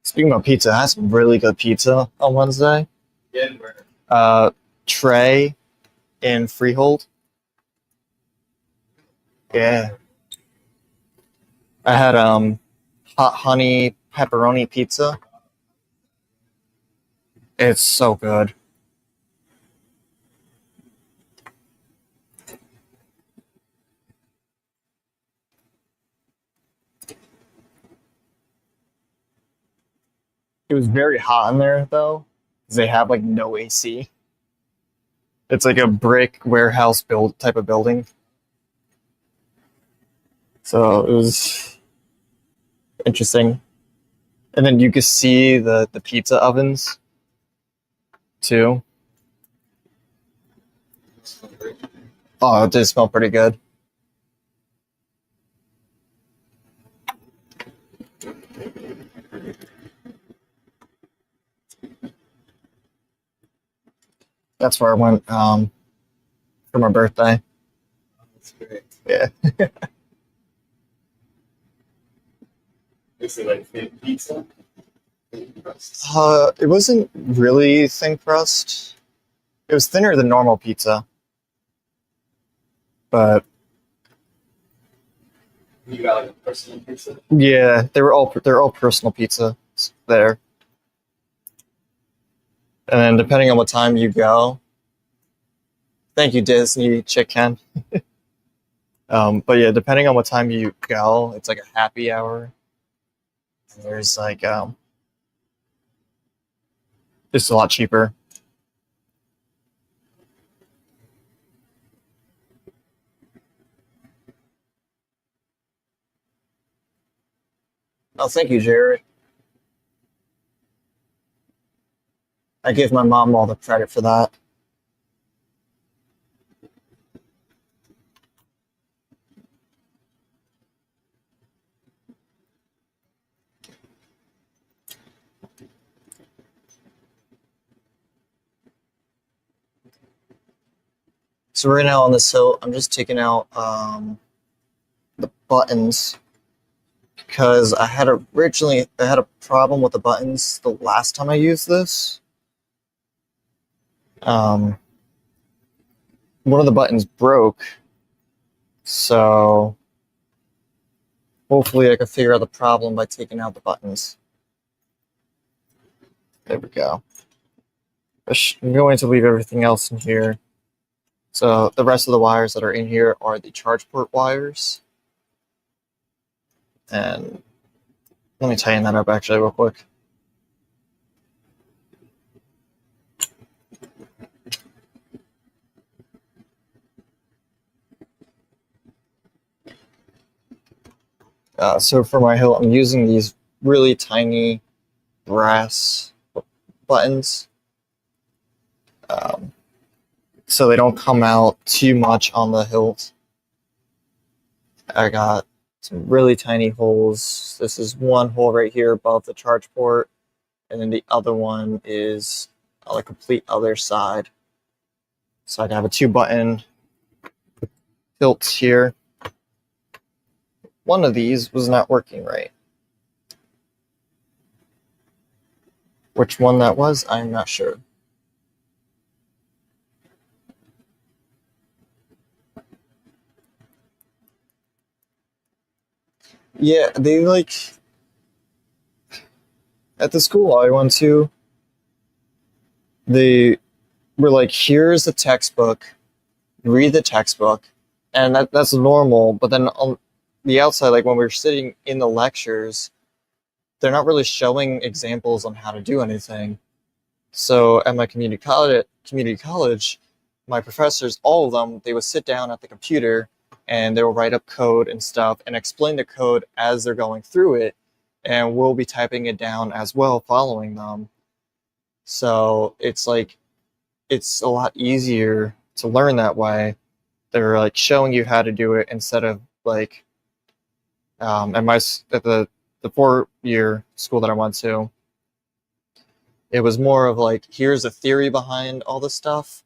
Speaking of pizza, I had some really good pizza on Wednesday. Uh, Trey in Freehold. Yeah. I had hot honey pepperoni pizza. It's so good. It was very hot in there though, because they have like no AC. It's like a brick warehouse build type of building. So it was interesting. And then you could see the pizza ovens too. Oh, it did smell pretty good. That's where I went for my birthday. That's great. Yeah. Is it like thin pizza? It wasn't really thin crust. It was thinner than normal pizza, but You got like a personal pizza? yeah, they're all personal pizza there. And then depending on what time you go, thank you Disney Chicken. But yeah, depending on what time you go, it's like a happy hour. And there's like it's a lot cheaper. Oh, thank you, Jared. I give my mom all the credit for that. So right now on this hill, I'm just taking out the buttons because I had a problem with the buttons the last time I used this. One of the buttons broke, so hopefully I can figure out the problem by taking out the buttons. There we go. I'm going to leave everything else in here. So the rest of the wires that are in here are the charge port wires. And let me tighten that up actually real quick. So for my hilt, I'm using these really tiny brass buttons. So they don't come out too much on the hilt. I got some really tiny holes. This is one hole right here above the charge port, and then the other one is on the complete other side. So I'd have a 2-button hilt here. One of these was not working right. Which one that was, I'm not sure. Yeah, they like at the school I went to, they were like, here's the textbook, read the textbook, and that's normal. But then on the outside, like when we're sitting in the lectures, they're not really showing examples on how to do anything. So at my community college, my professors, all of them, they would sit down at the computer and they will write up code and stuff and explain the code as they're going through it, and we'll be typing it down as well, following them. So it's like it's a lot easier to learn that way. They're like showing you how to do it instead of like at the 4-year school that I went to. It was more of like, here's the theory behind all this stuff,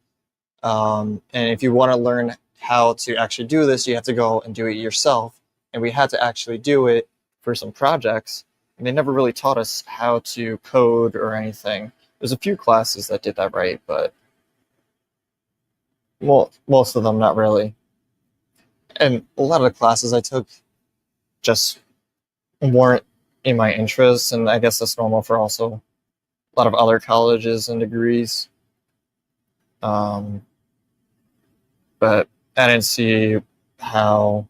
and if you want to learn how to actually do this, you have to go and do it yourself. And we had to actually do it for some projects, and they never really taught us how to code or anything. There's a few classes that did that right, but most of them not really. And a lot of the classes I took just weren't in my interests, and I guess that's normal for also a lot of other colleges and degrees. But I didn't see how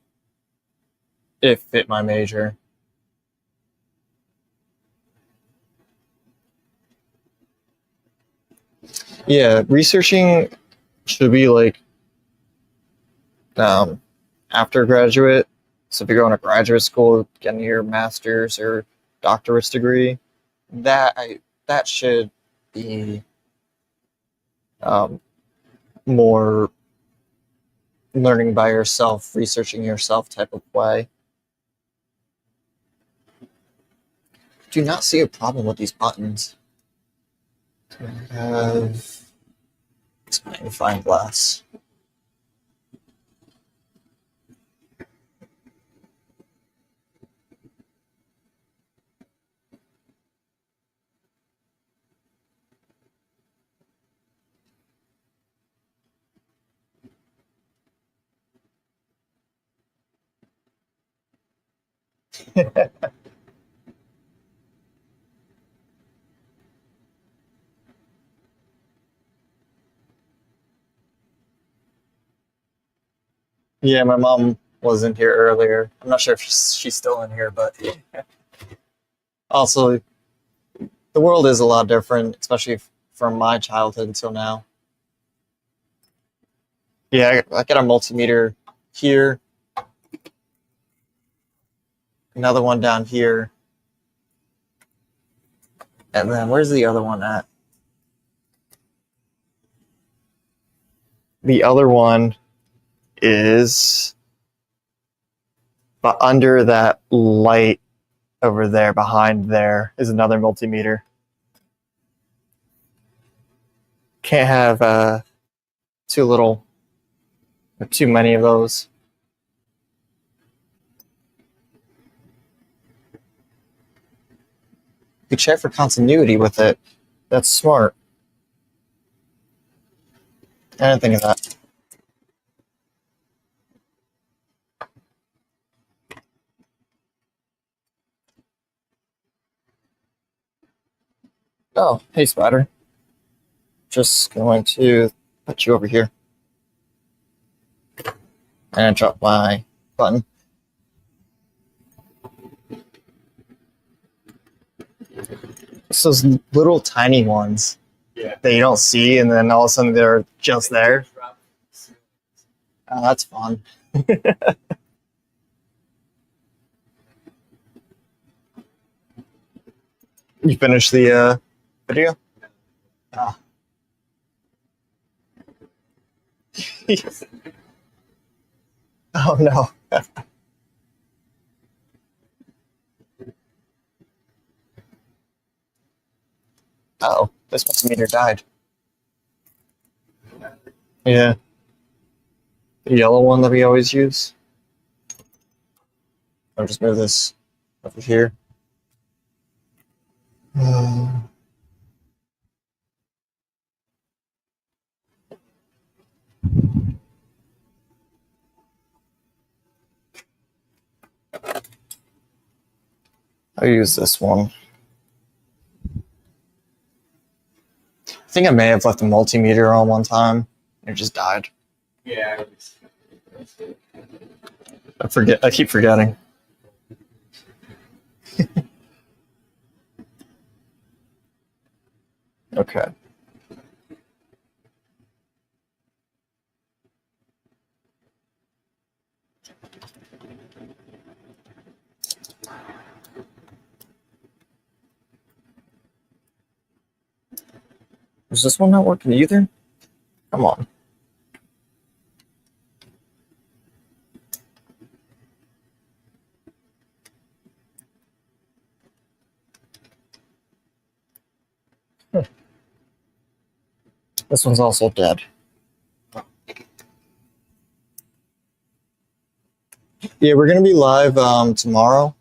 it fit my major. Yeah, researching should be like after graduate. So if you're going to graduate school, getting your master's or doctorate degree, that should be more learning by yourself, researching yourself type of way. Do not see a problem with these buttons. I have it's magnifying glass. Yeah, my mom was in here earlier. I'm not sure if she's still in here, but also the world is a lot different, especially from my childhood until now. Yeah, I got a multimeter here, another one down here, and then where's the other one at? The other one is under that light over there, behind there, is another multimeter. Can't have too many of those. You could check for continuity with it. That's smart. I didn't think of that. Oh, hey, Spider. Just going to put you over here. And drop my button. It's those little tiny ones that you don't see, and then all of a sudden they're just there. Oh, that's fun. You finished the video? Oh. Oh no. Oh, this multimeter died. Yeah. The yellow one that we always use. I'll just move this over here. I'll use this one. I think I may have left the multimeter on one time. It just died. Yeah. I keep forgetting. Okay. Is this one not working either? Come on. This one's also dead. Yeah, we're gonna be live tomorrow.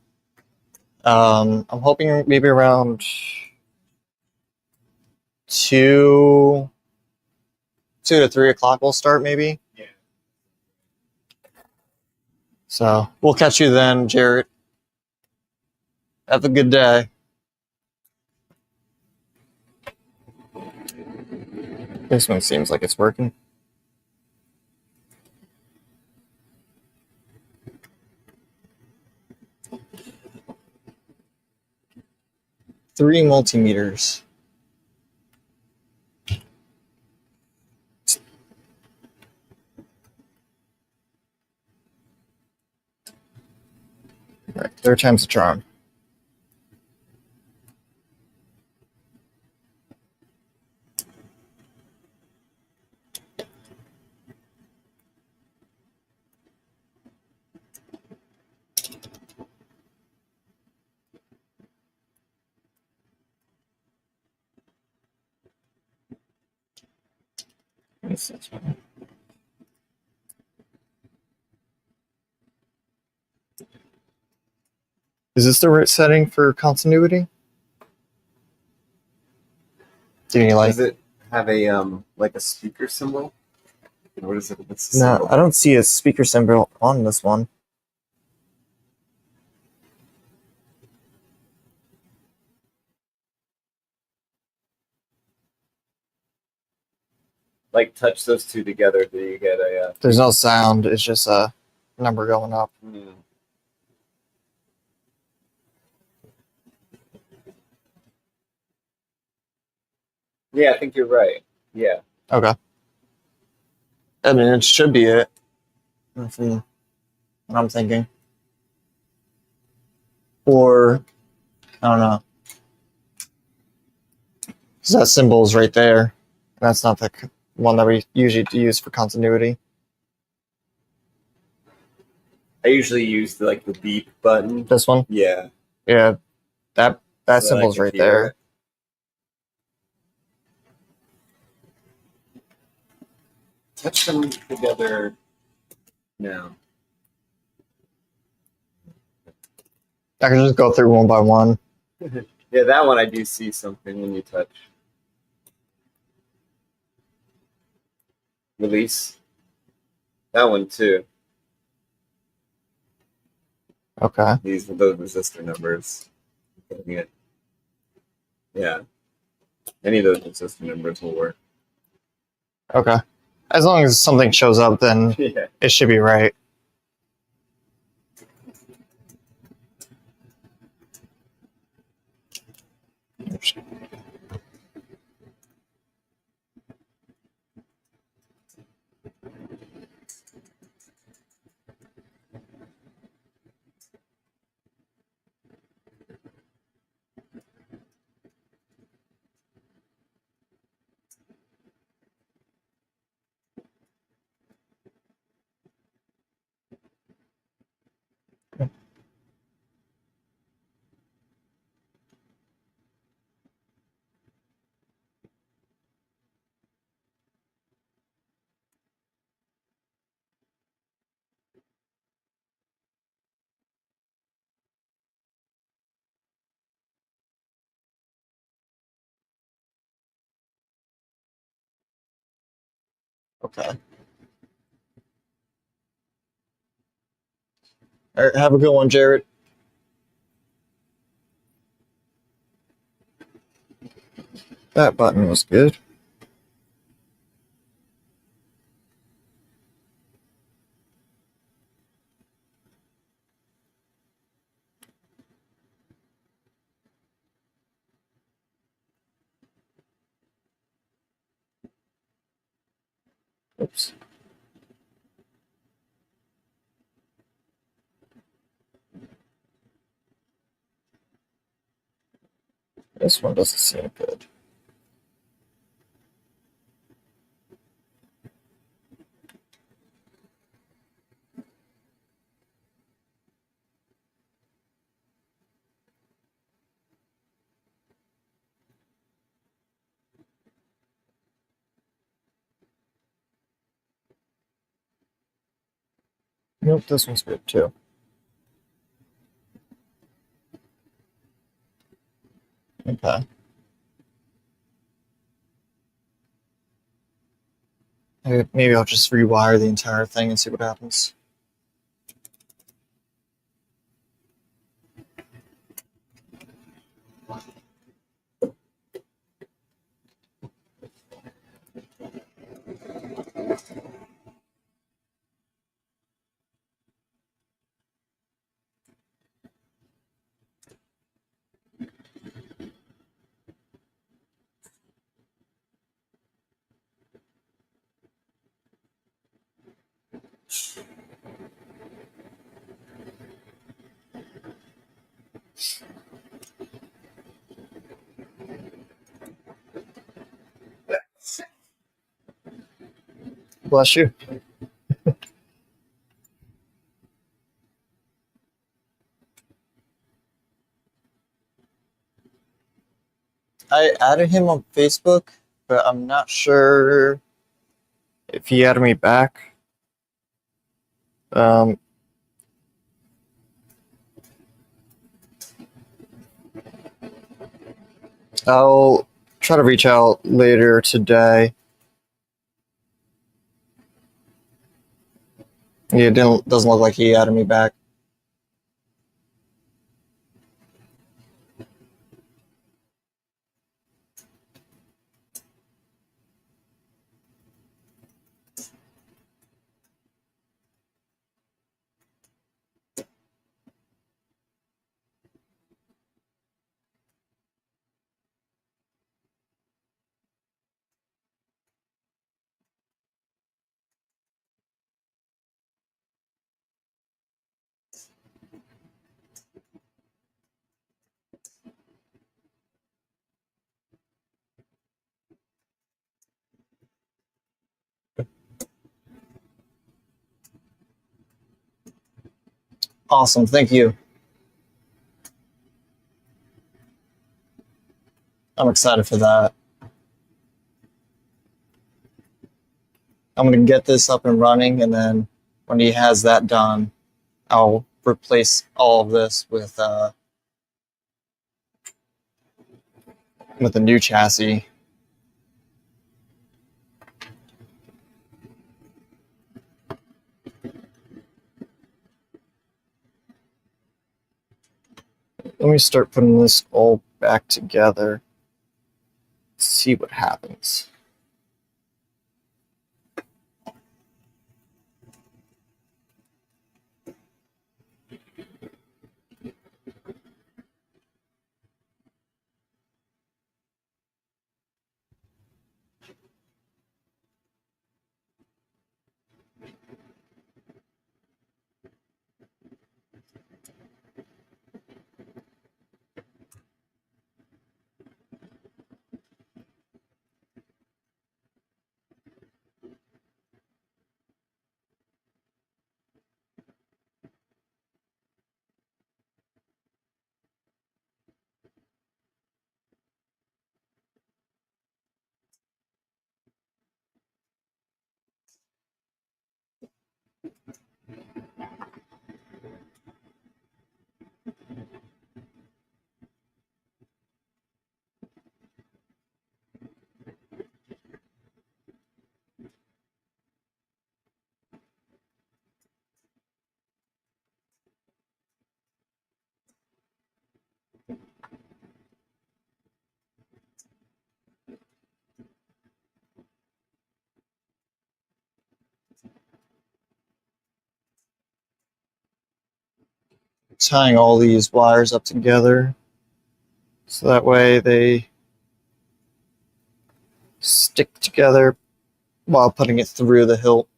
I'm hoping maybe around 2 to 3 o'clock we'll start maybe. Yeah. So we'll catch you then, Jarrett. Have a good day. This one seems like it's working. Three multimeters. All right, third time's the charm. Is this the right setting for continuity? Do you like? Does it have a like a speaker symbol? What is it? What's the No, symbol? I don't see a speaker symbol on this one. Like touch those two together, do you get a? There's no sound. It's just a number going up. Yeah, I think you're right. Yeah. Okay. I mean, it should be it. From what I'm thinking. Or, I don't know. Because that symbol is right there. That's not the one that we usually use for continuity. I usually use like the beep button. This one? Yeah. Yeah. That So symbol's I can right hear there. it. Touch them together now. I can just go through one by one. Yeah, that one I do see something when you touch. Release. That one too. Okay. These are those resistor numbers. Getting it. Yeah. Any of those resistor numbers will work. Okay. As long as something shows up, then Yeah. it should be right. Okay. All right, have a good one, Jared. That button was good. Oops. This one doesn't seem good. Nope, this one's good too. Okay. Maybe I'll just rewire the entire thing and see what happens. Bless you. I added him on Facebook, but I'm not sure if he added me back. Um, I'll try to reach out later today. Yeah, it doesn't look like he added me back. Awesome, thank you. I'm excited for that. I'm going to get this up and running, and then when he has that done, I'll replace all of this with a new chassis. Let me start putting this all back together. See what happens. Tying all these wires up together so that way they stick together while putting it through the hilt.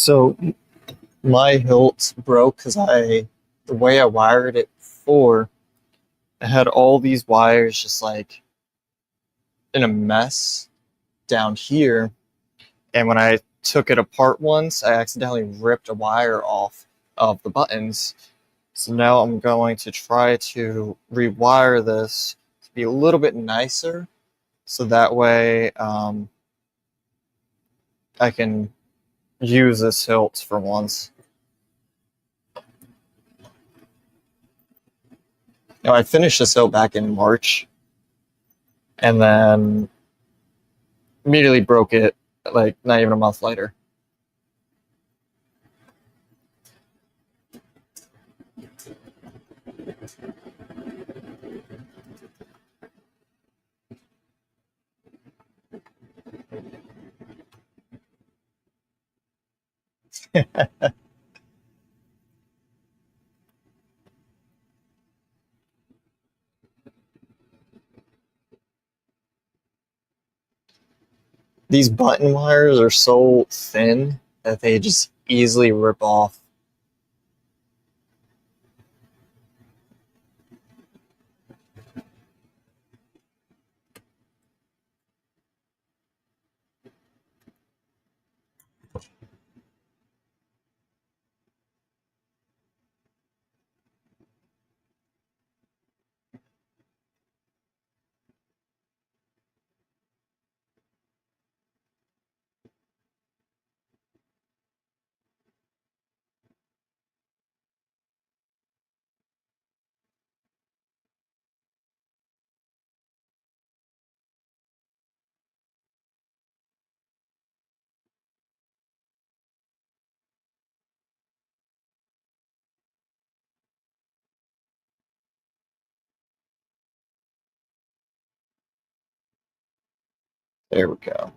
So my hilt broke because the way I wired it before, I had all these wires just like in a mess down here. And when I took it apart once, I accidentally ripped a wire off of the buttons. So now I'm going to try to rewire this to be a little bit nicer. So that way I can use this hilt for once. Now, I finished this hilt back in March and then immediately broke it like not even a month later. These button wires are so thin that they just easily rip off. There we go.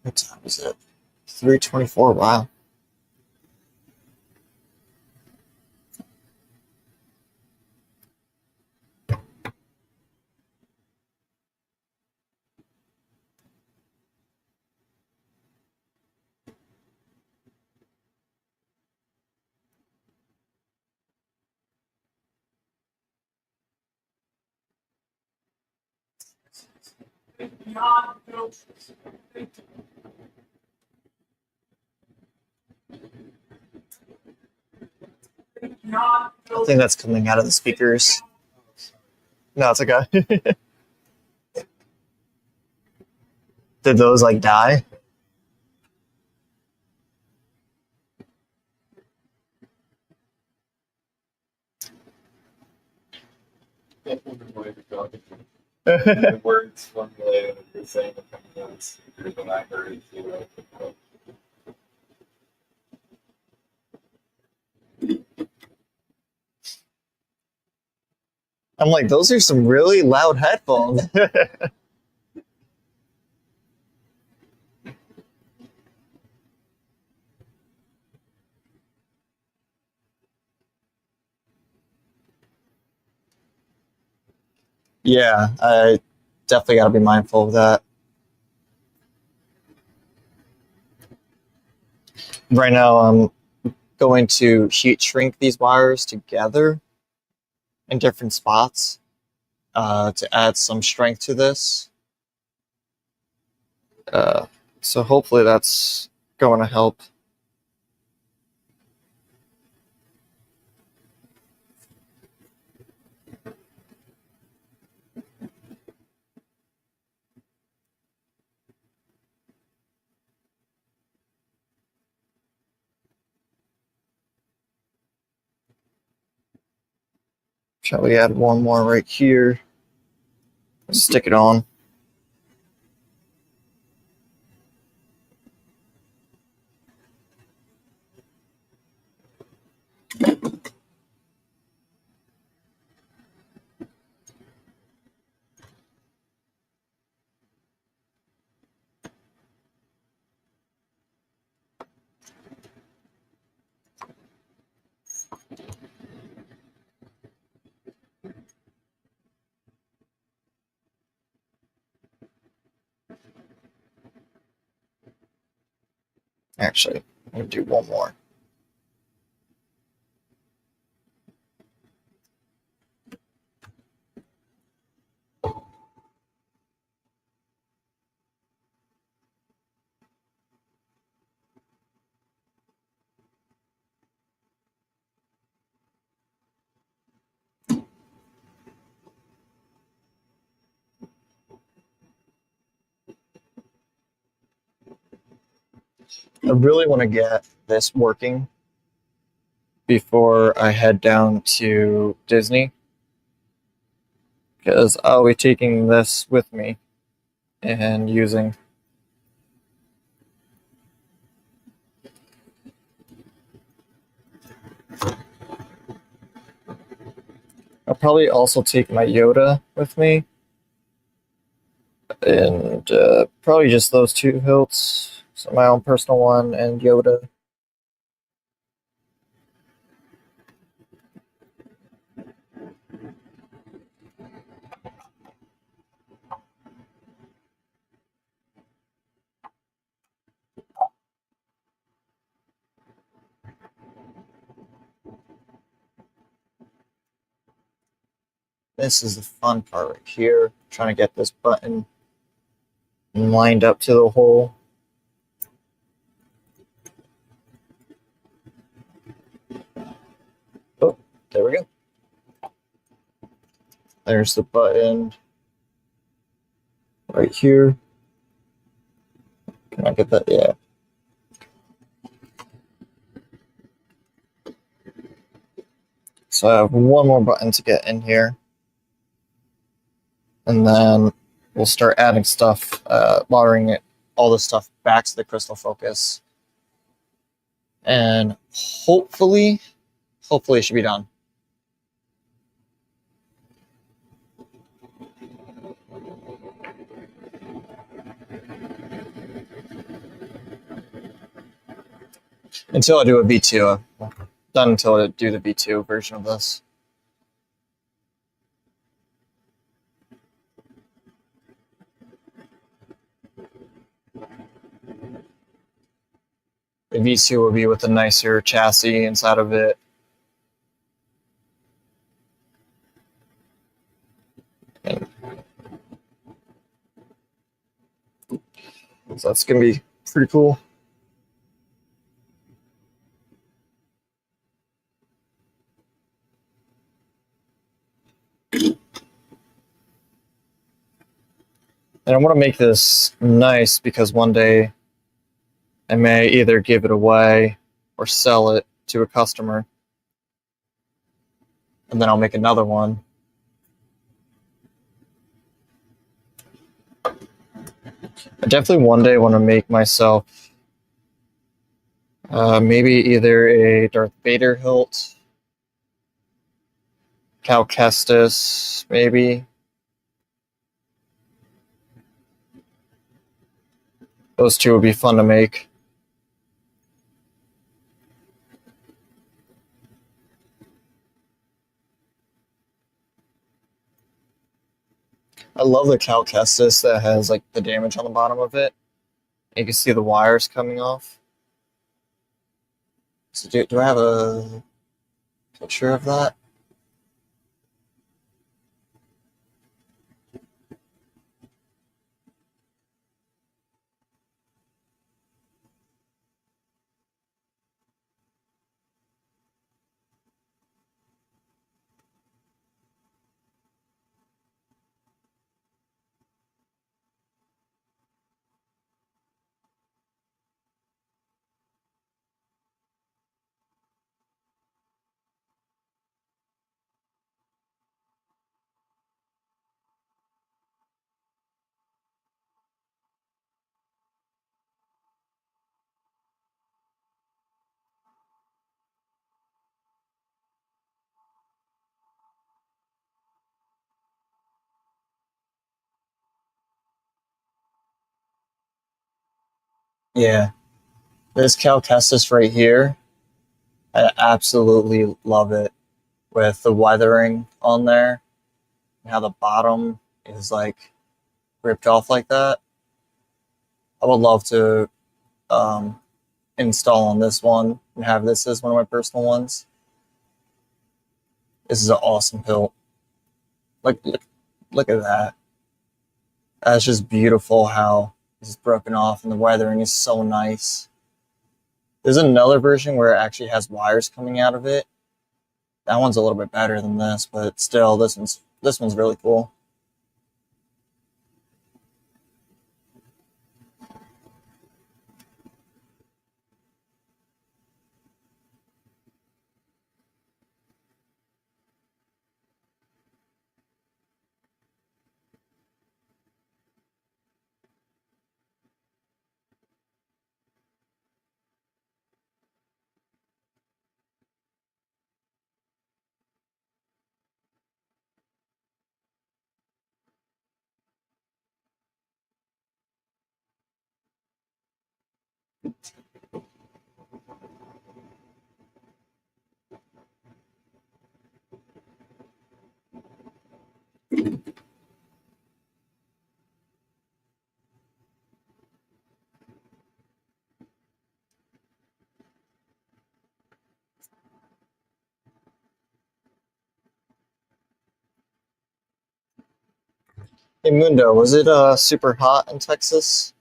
What time is it? 3:24. Wow. I think that's coming out of the speakers. No, it's okay. Did those like die? The words formulated the same as when I heard zero. I'm like, those are some really loud headphones. Yeah, I definitely got to be mindful of that. Right now, I'm going to heat shrink these wires together in different spots to add some strength to this. So hopefully that's going to help. Shall we add one more right here? Stick it on. Actually, I'm going to do one more. I really want to get this working before I head down to Disney, because I'll be taking this with me and using. I'll probably also take my Yoda with me, and probably just those two hilts, so my own personal one and Yoda. This is the fun part right here, trying to get this button lined up to the hole. Oh, there we go. There's the button right here. Can I get that? Yeah. So I have one more button to get in here. And then we'll start adding stuff, wiring all this stuff back to the crystal focus. And hopefully it should be done. Until I do a V2. Done until I do the V2 version of this. The V2 will be with a nicer chassis inside of it. And so that's going to be pretty cool. And I want to make this nice because one day I may either give it away or sell it to a customer. And then I'll make another one. I definitely one day want to make myself maybe either a Darth Vader hilt, Cal Kestis, maybe. Those two would be fun to make. I love the Cal Kestis that has like the damage on the bottom of it. You can see the wires coming off. So do I have a picture of that? Yeah. This Cal Kestis right here, I absolutely love it with the weathering on there and how the bottom is like ripped off like that. I would love to install on this one and have this as one of my personal ones. This is an awesome hilt. Look at that. That's just beautiful how it's broken off and the weathering is so nice. There's another version where it actually has wires coming out of it. That one's a little bit better than this, but still, this one's really cool. Hey Mundo, was it super hot in Texas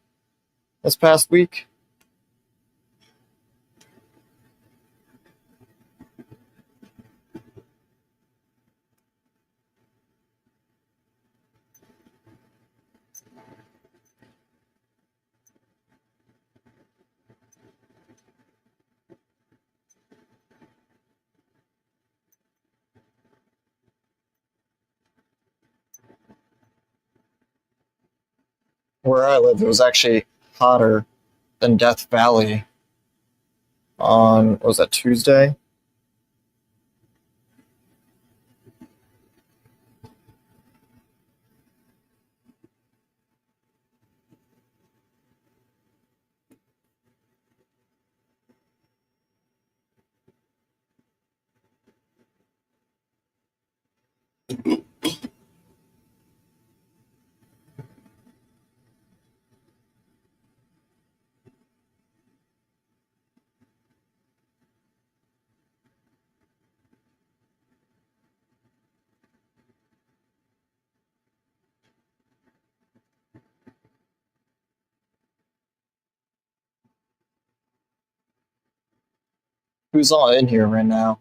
this past week? Where I live, it was actually hotter than Death Valley on, what was that, Tuesday? Who's all in here right now?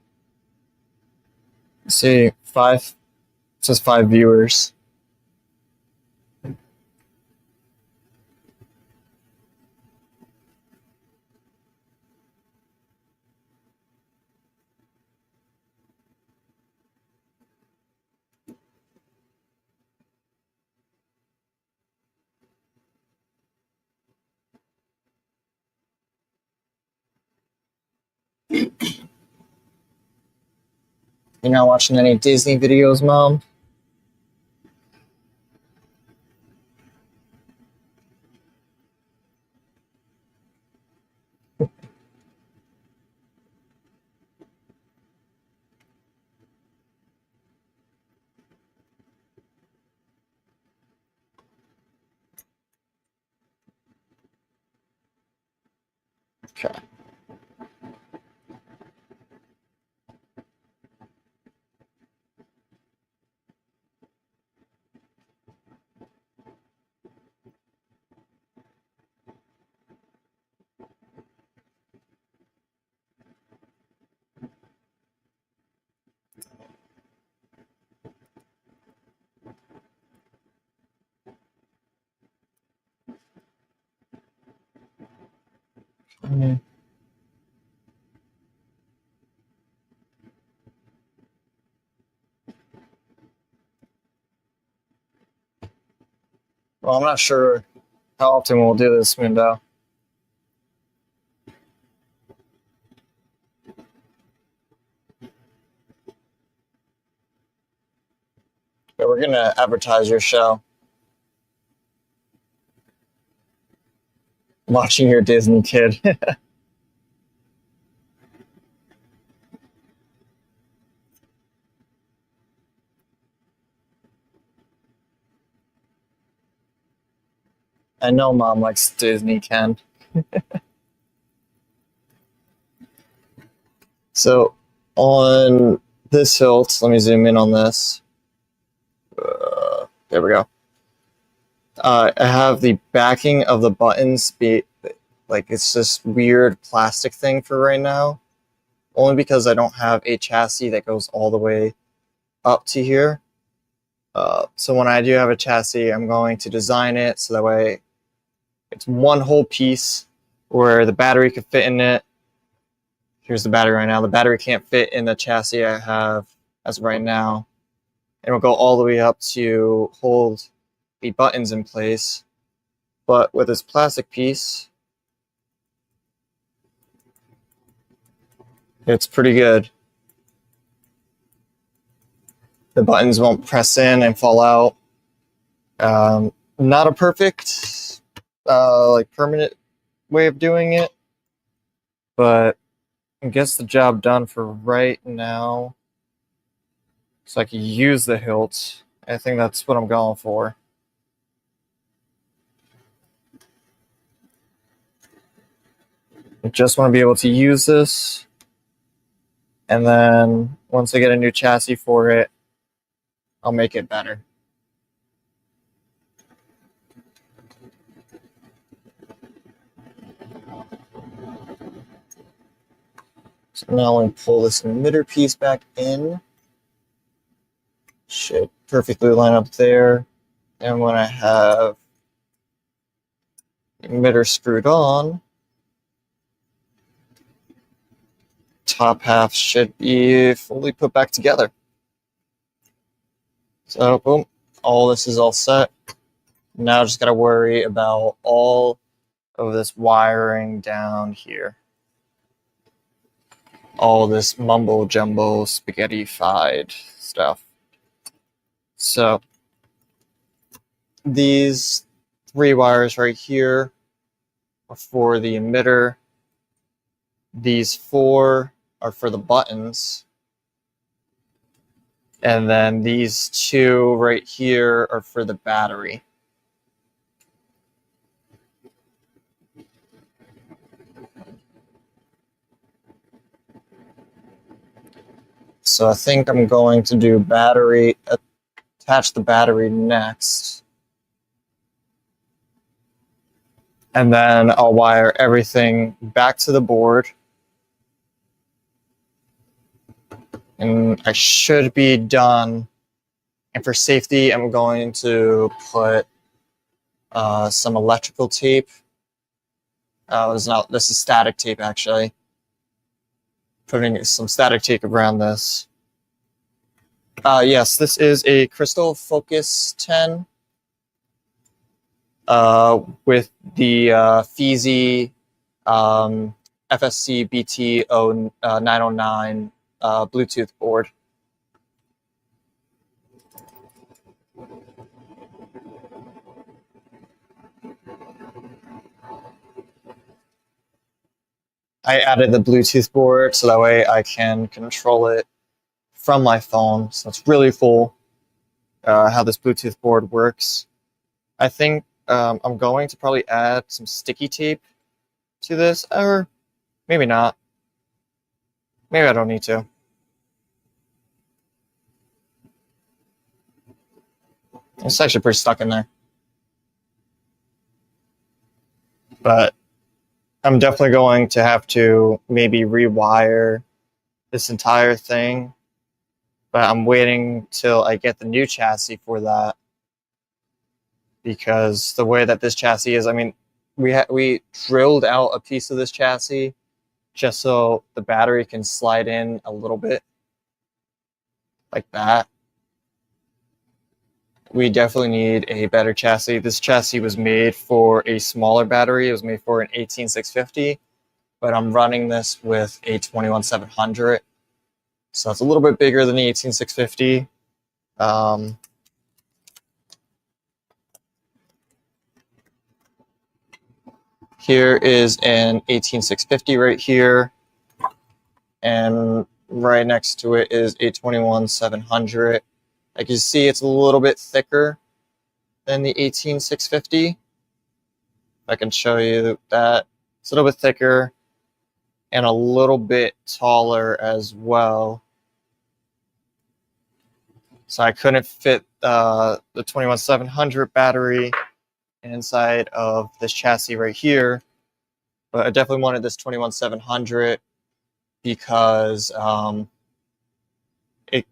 Let's see, five, it says 5 viewers. You're not watching any Disney videos, Mom? Okay. Mm. Well, I'm not sure how often we'll do this, Mundo. But we're gonna advertise your show. Watching your Disney kid. I know Mom likes Disney, Ken. So on this hilt, let me zoom in on this. There we go. I have the backing of the buttons be like it's this weird plastic thing for right now, only because I don't have a chassis that goes all the way up to here. So when I do have a chassis, I'm going to design it so that way it's one whole piece where the battery could fit in it. Here's the battery right now. The battery can't fit in the chassis I have as of right now. And it'll go all the way up to hold the buttons in place. But with this plastic piece, it's pretty good. The buttons won't press in and fall out. Not a perfect, like permanent way of doing it, but it gets the job done for right now. So I can use the hilt. I think that's what I'm going for. I just want to be able to use this. And then once I get a new chassis for it, I'll make it better. So now let me pull this emitter piece back in. Should perfectly line up there. And when I have the emitter screwed on, top half should be fully put back together. So boom, all this is all set. Now I just gotta worry about all of this wiring down here. All this mumbo jumbo spaghetti-fied stuff. So these 3 wires right here are for the emitter. These 4 are for the buttons. And then these 2 right here are for the battery. So I think I'm going to do battery, attach the battery next. And then I'll wire everything back to the board. And I should be done. And for safety, I'm going to put some electrical tape. This is static tape, actually. Putting some static tape around this. Yes, this is a Crystal Focus 10 with the Feezy FSC BT 909 Bluetooth board. I added the Bluetooth board so that way I can control it from my phone. So it's really cool how this Bluetooth board works. I think I'm going to probably add some sticky tape to this, or maybe not. Maybe I don't need to. It's actually pretty stuck in there. But I'm definitely going to have to maybe rewire this entire thing. But I'm waiting till I get the new chassis for that. Because the way that this chassis is, I mean, we drilled out a piece of this chassis just so the battery can slide in a little bit. Like that. We definitely need a better chassis. This chassis was made for a smaller battery. It was made for an 18650, but I'm running this with a 21700. So it's a little bit bigger than the 18650. Here is an 18650 right here. And right next to it is a 21700. Like you see, it's a little bit thicker than the 18650. I can show you that it's a little bit thicker. and a little bit taller as well. So I couldn't fit the 21700 battery inside of this chassis right here, but I definitely wanted this 21700 because it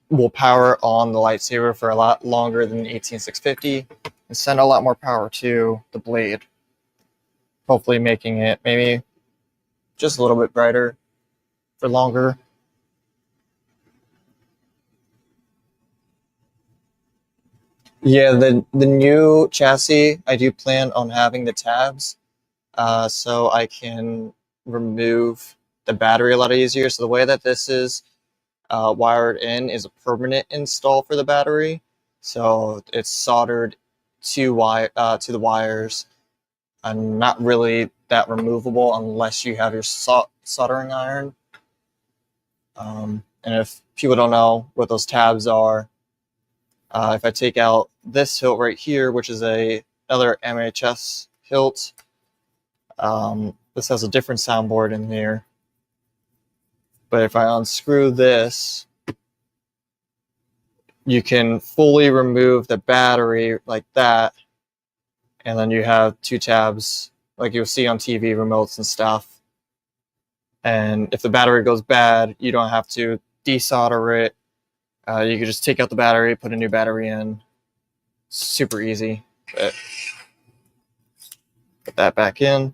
will power on the lightsaber for a lot longer than the 18650 and send a lot more power to the blade, hopefully making it maybe just a little bit brighter for longer. Yeah, the new chassis, I do plan on having the tabs, so I can remove the battery a lot easier. So the way that this is wired in is a permanent install for the battery. So it's soldered to the wires, and not really that removable unless you have your soldering iron. And if people don't know what those tabs are, if I take out this hilt right here, which is another MHS hilt, this has a different soundboard in here. But if I unscrew this, you can fully remove the battery like that, and then you have two tabs like you'll see on TV remotes and stuff. And if the battery goes bad, you don't have to desolder it. You can just take out the battery, put a new battery in. Super easy. But put that back in.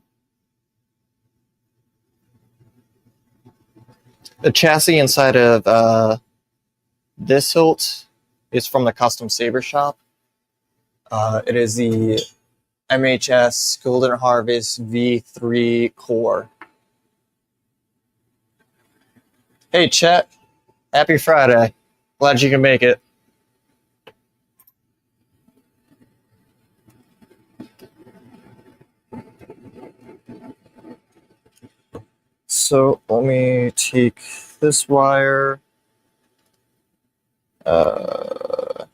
The chassis inside of this hilt is from the custom Saber shop. It is the MHS Golden Harvest V3 core. Hey, Chet. Happy Friday. Glad you can make it. So let me take this wire. Put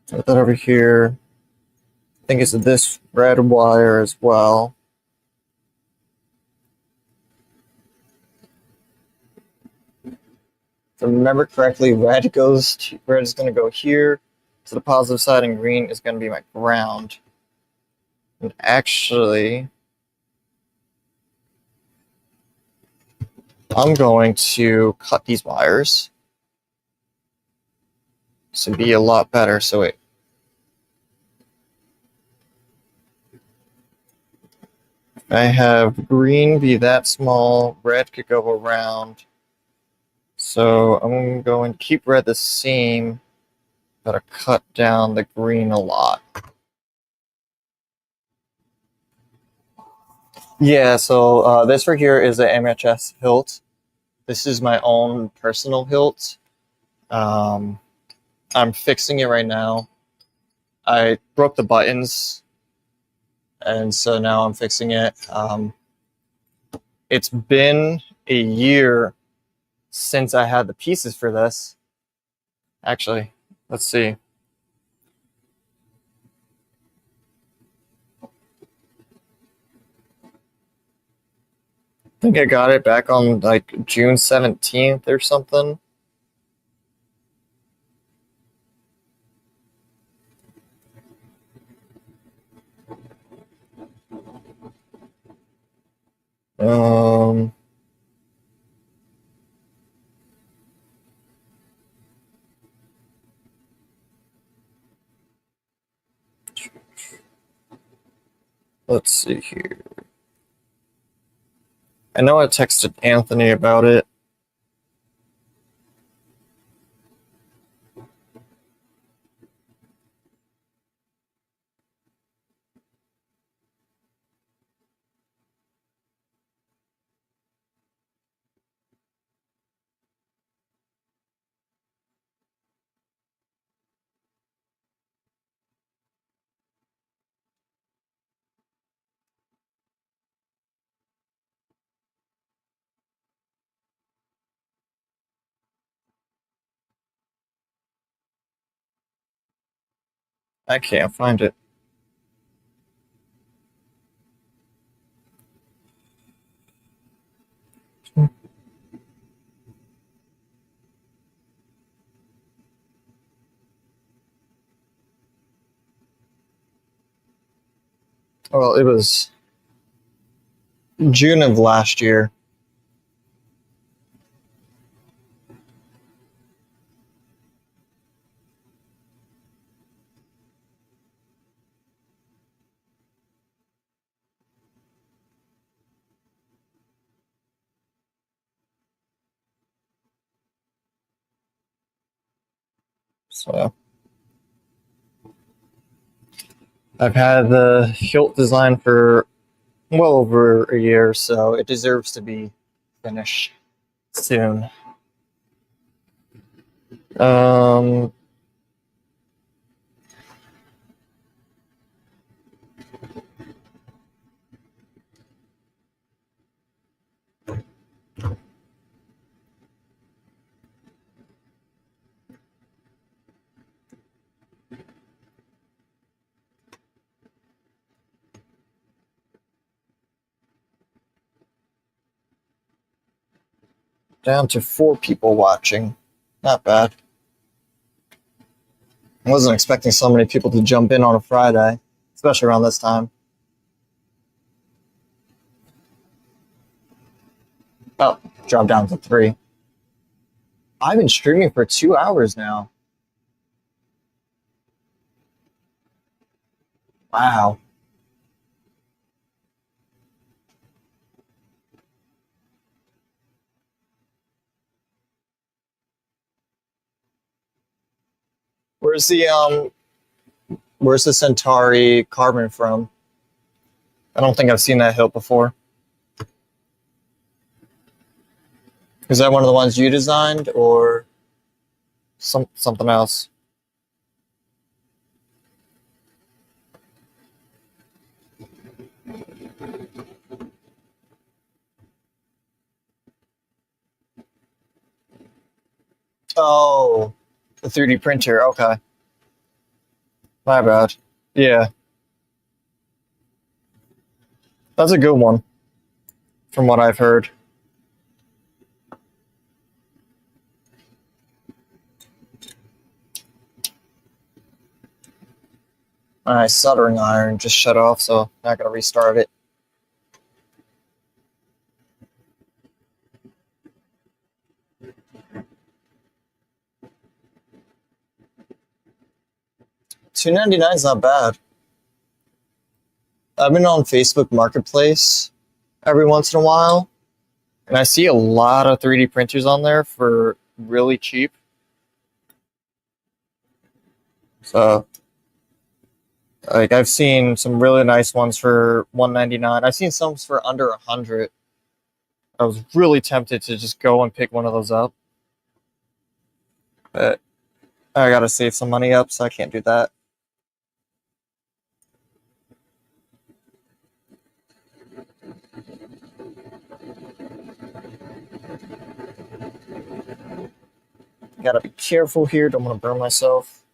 that over here. I think it's this red wire as well. If I remember correctly, red is going to go here to the positive side, and green is going to be my ground. And actually, I'm going to cut these wires to be a lot better. So I have green be that small, red could go around. So I'm going to keep red the same, but I cut down the green a lot. Yeah, so this right here is the MHS hilt. This is my own personal hilt. I'm fixing it right now. I broke the buttons, and so now I'm fixing it. It's been a year since I had the pieces for this. Actually, let's see. I think I got it back on like June 17th or something. Let's see here. I know I texted Anthony about it. I can't find it. Well, it was June of last year. So I've had the hilt design for well over a year, so it deserves to be finished soon. Um, down to 4 people watching. Not bad. I wasn't expecting so many people to jump in on a Friday, especially around this time. Oh, dropped down to 3. I've been streaming for 2 hours now. Wow. Where's the where's the Centauri carbon from? I don't think I've seen that hilt before. Is that one of the ones you designed or something else? Oh, the 3D printer. Okay. My bad. Yeah. That's a good one, from what I've heard. My soldering iron just shut off, so not gonna restart it. $2.99 is not bad. I've been on Facebook Marketplace every once in a while, and I see a lot of 3D printers on there for really cheap. So, like, I've seen some really nice ones for $199. I've seen some for under 100. I was really tempted to just go and pick one of those up, but I gotta save some money up, so I can't do that. Gotta be careful here. Don't want to burn myself.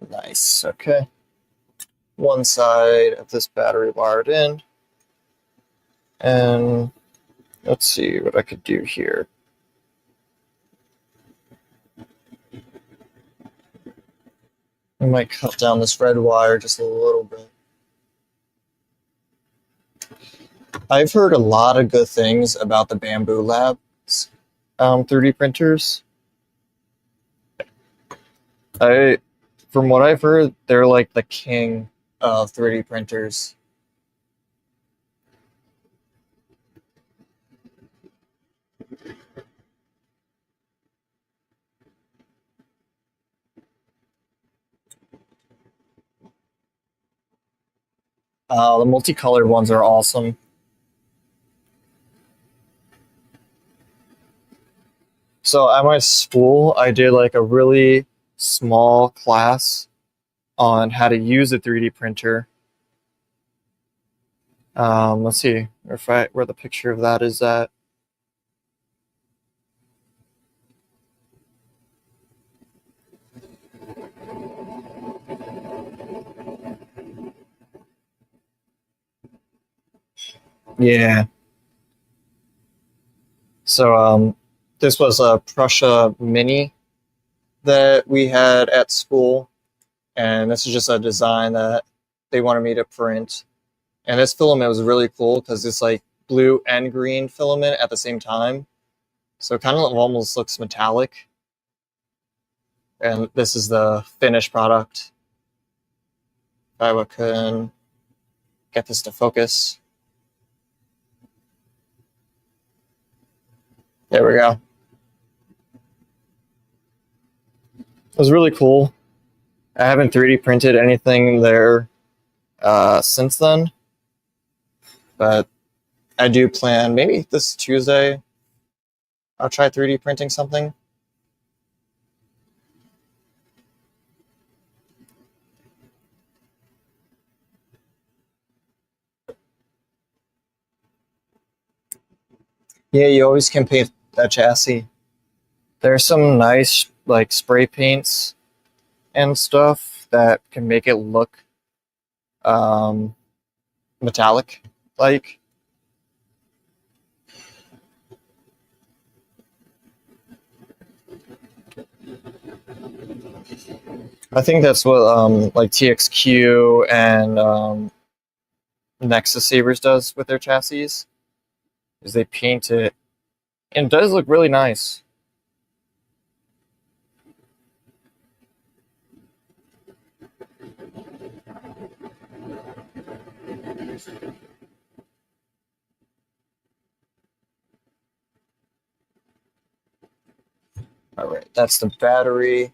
Nice. Okay. One side of this battery wired in. And let's see what I could do here. I might cut down this red wire just a little bit. I've heard a lot of good things about the Bamboo Labs 3D printers. From what I've heard, they're like the king of 3D printers. The multicolored ones are awesome. So at my school, I did like a really small class on how to use a 3D printer. Let's see where the picture of that is at. Yeah. So this was a Prussia Mini that we had at school, and this is just a design that they wanted me to print. And this filament was really cool because it's like blue and green filament at the same time. So it kind of almost looks metallic. And this is the finished product. If I can get this to focus. There we go. It was really cool. I haven't 3D printed anything there since then, but I do plan maybe this Tuesday I'll try 3D printing something. Yeah, you always can paint that chassis. There's some nice like spray paints and stuff that can make it look metallic like. I think that's what like TXQ and Nexus Sabers does with their chassis, is they paint it, and it does look really nice. All right, that's the battery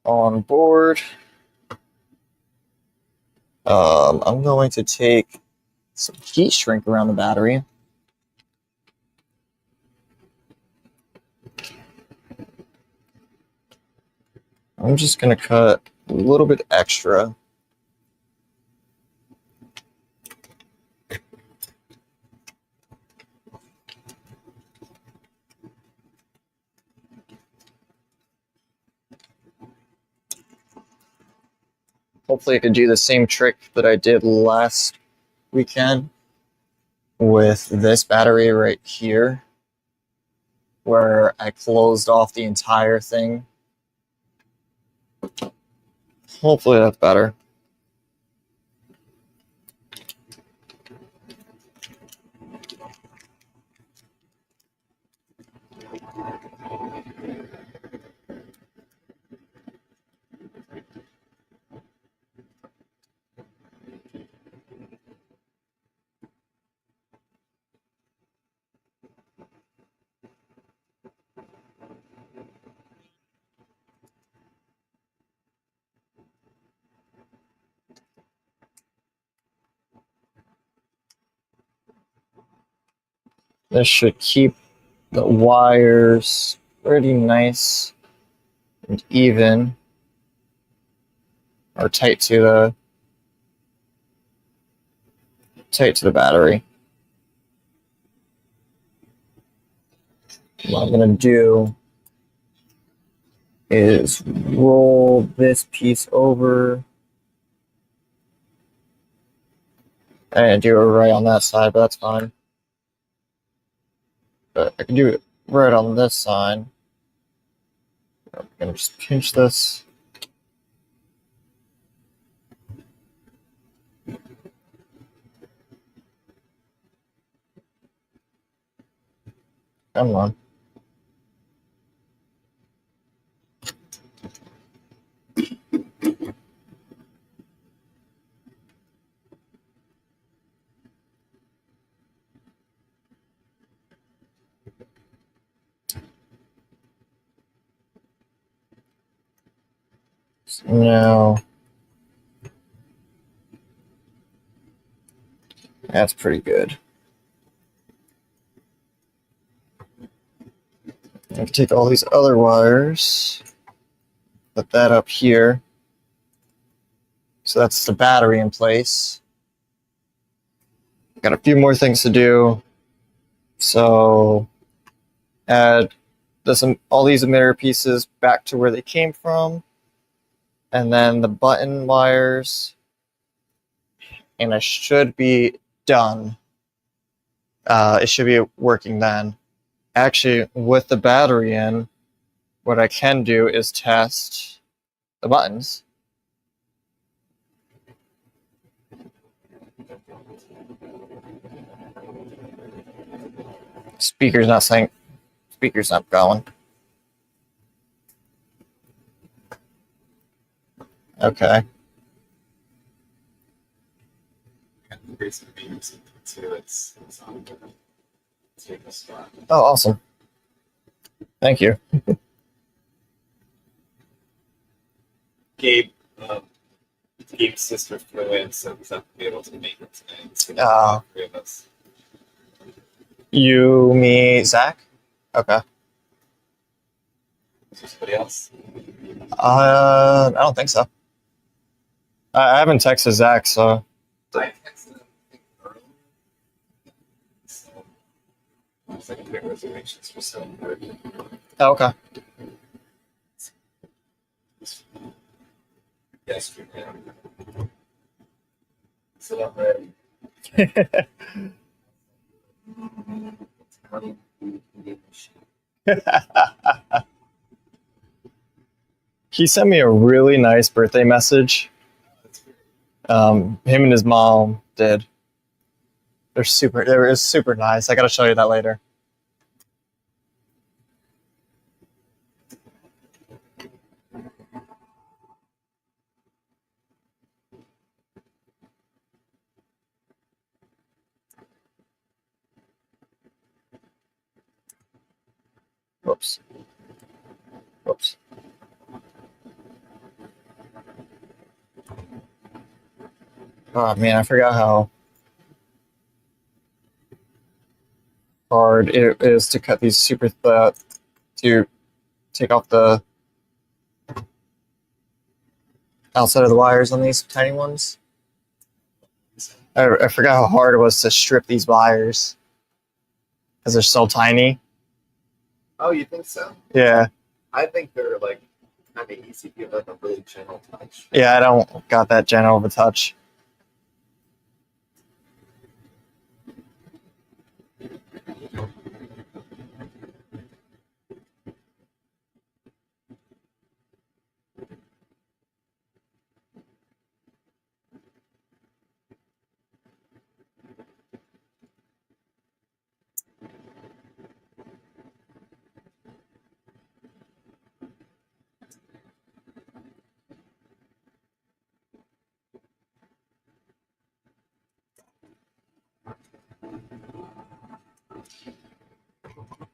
on board. I'm going to take some heat shrink around the battery. I'm just going to cut a little bit extra. Hopefully I could do the same trick that I did last weekend with this battery right here, where I closed off the entire thing. Hopefully that's better. This should keep the wires pretty nice and even, or tight to the battery. What I'm gonna do is roll this piece over and do it right on that side, but that's fine. But I can do it right on this side. I'm gonna just pinch this. Come on. No. That's pretty good. I can take all these other wires, put that up here. So that's the battery in place. Got a few more things to do. So add all these emitter pieces back to where they came from. And then the button wires. And I should be done it should be working then. Actually, with the battery in, what I can do is test the buttons. Speaker's not saying. Speaker's not going. Okay. Oh, awesome. Thank you. Gabe's sister flew in, so he's not going to be able to make it tonight. It's going Oh. to be 3 of us. You, me, Zach? Okay. Is there somebody else? I don't think so. I haven't texted Zach, so. I texted him earlier. So, looks like I make reservations for 7:30. Oh, okay. Yesterday. So I'm ready. He sent me a really nice birthday message. Him and his mom did. They're super nice. I gotta show you that later. Whoops. Whoops. Oh man, I forgot how hard it is to cut these to take off the outside of the wires on these tiny ones. I forgot how hard it was to strip these wires because they're so tiny. Oh, you think so? Yeah. I think they're like kind of easy to give like a really gentle touch. Yeah, I don't got that gentle of a touch.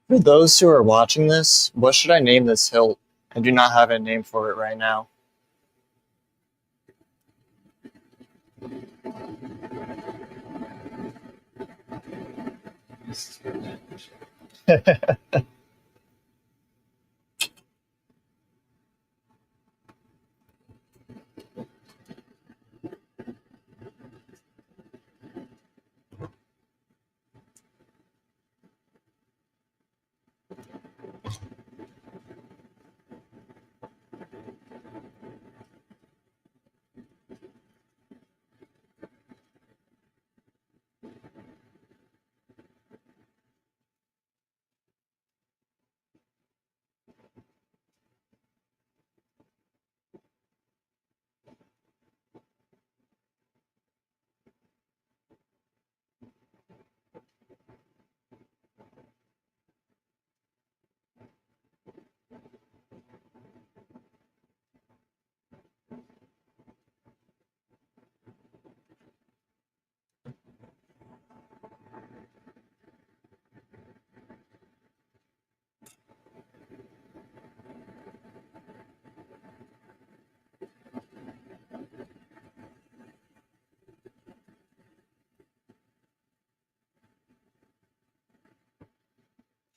For those who are watching this, what should I name this hilt? I do not have a name for it right now.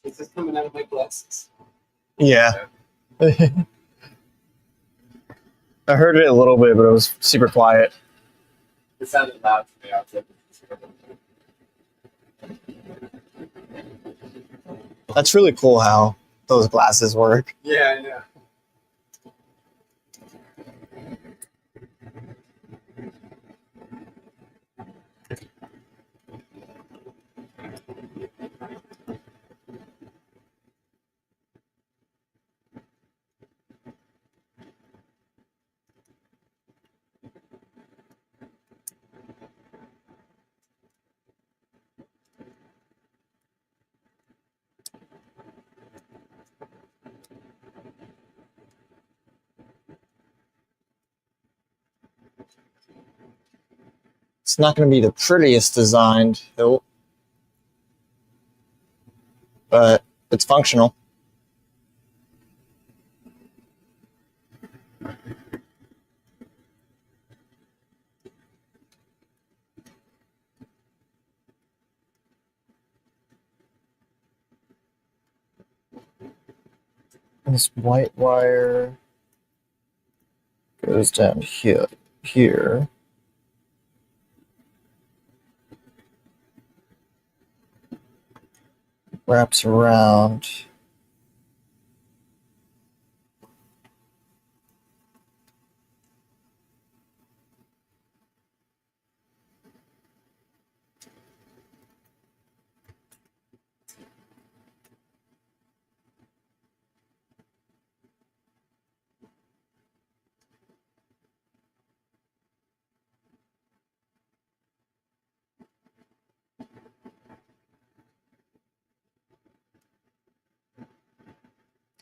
Is this coming out of my glasses? Yeah. I heard it a little bit, but it was super quiet. It sounded loud to me outside. That's really cool how those glasses work. Yeah, yeah. It's not going to be the prettiest designed hilt, but it's functional. This white wire goes down here. Wraps around.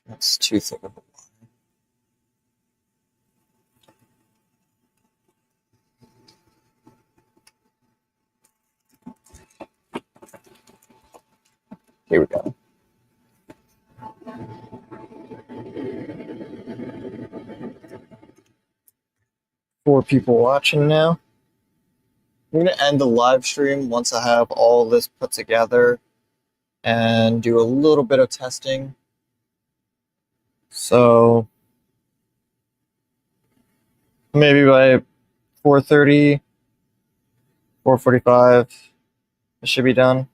That's too thick of a line. Here we go. Four people watching now. I'm going to end the live stream once I have all this put together and do a little bit of testing. So maybe by 4:30, 4:45, it should be done.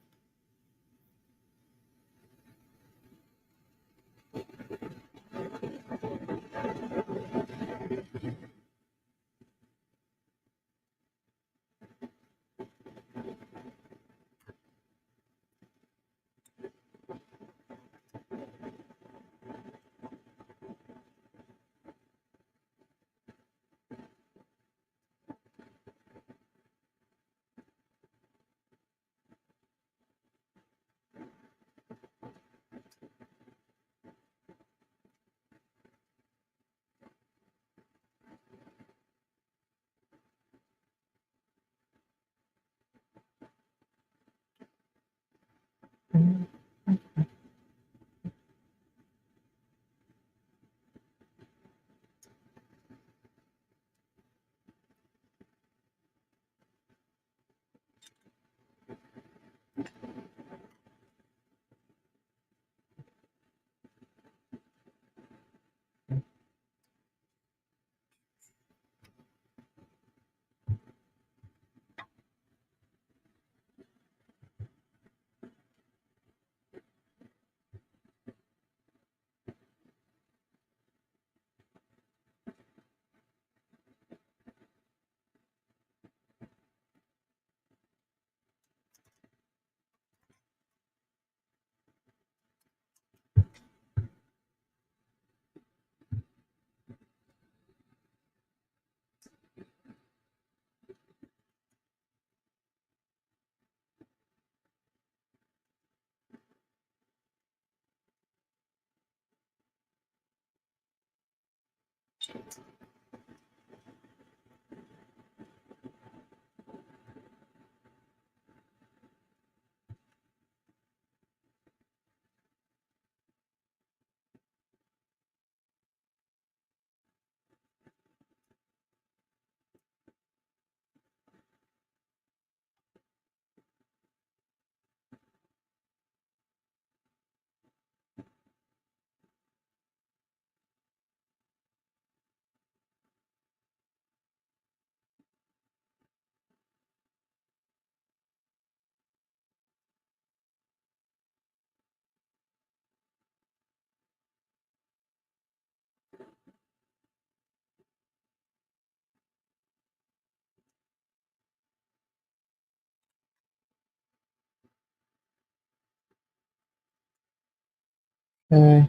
Okay.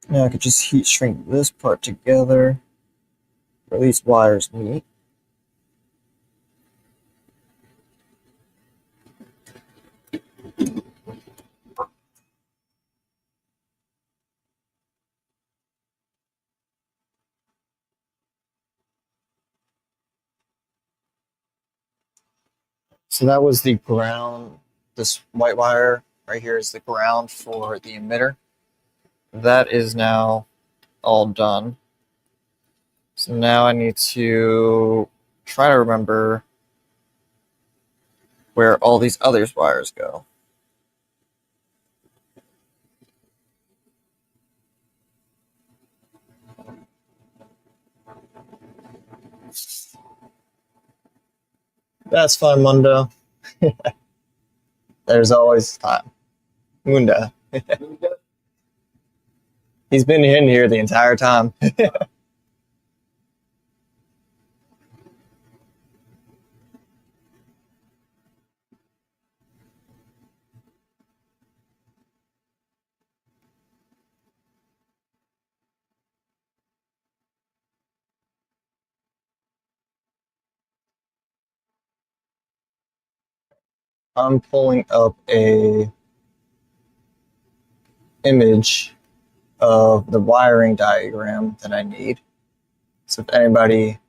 Now I could just heat shrink this part together, where these wires meet. So that was the ground. This white wire right here is the ground for the emitter. That is now all done. So now I need to try to remember where all these other wires go. That's fine, Mundo. There's always time. Munda. He's been in here the entire time. I'm pulling up a image of the wiring diagram that I need. So if anybody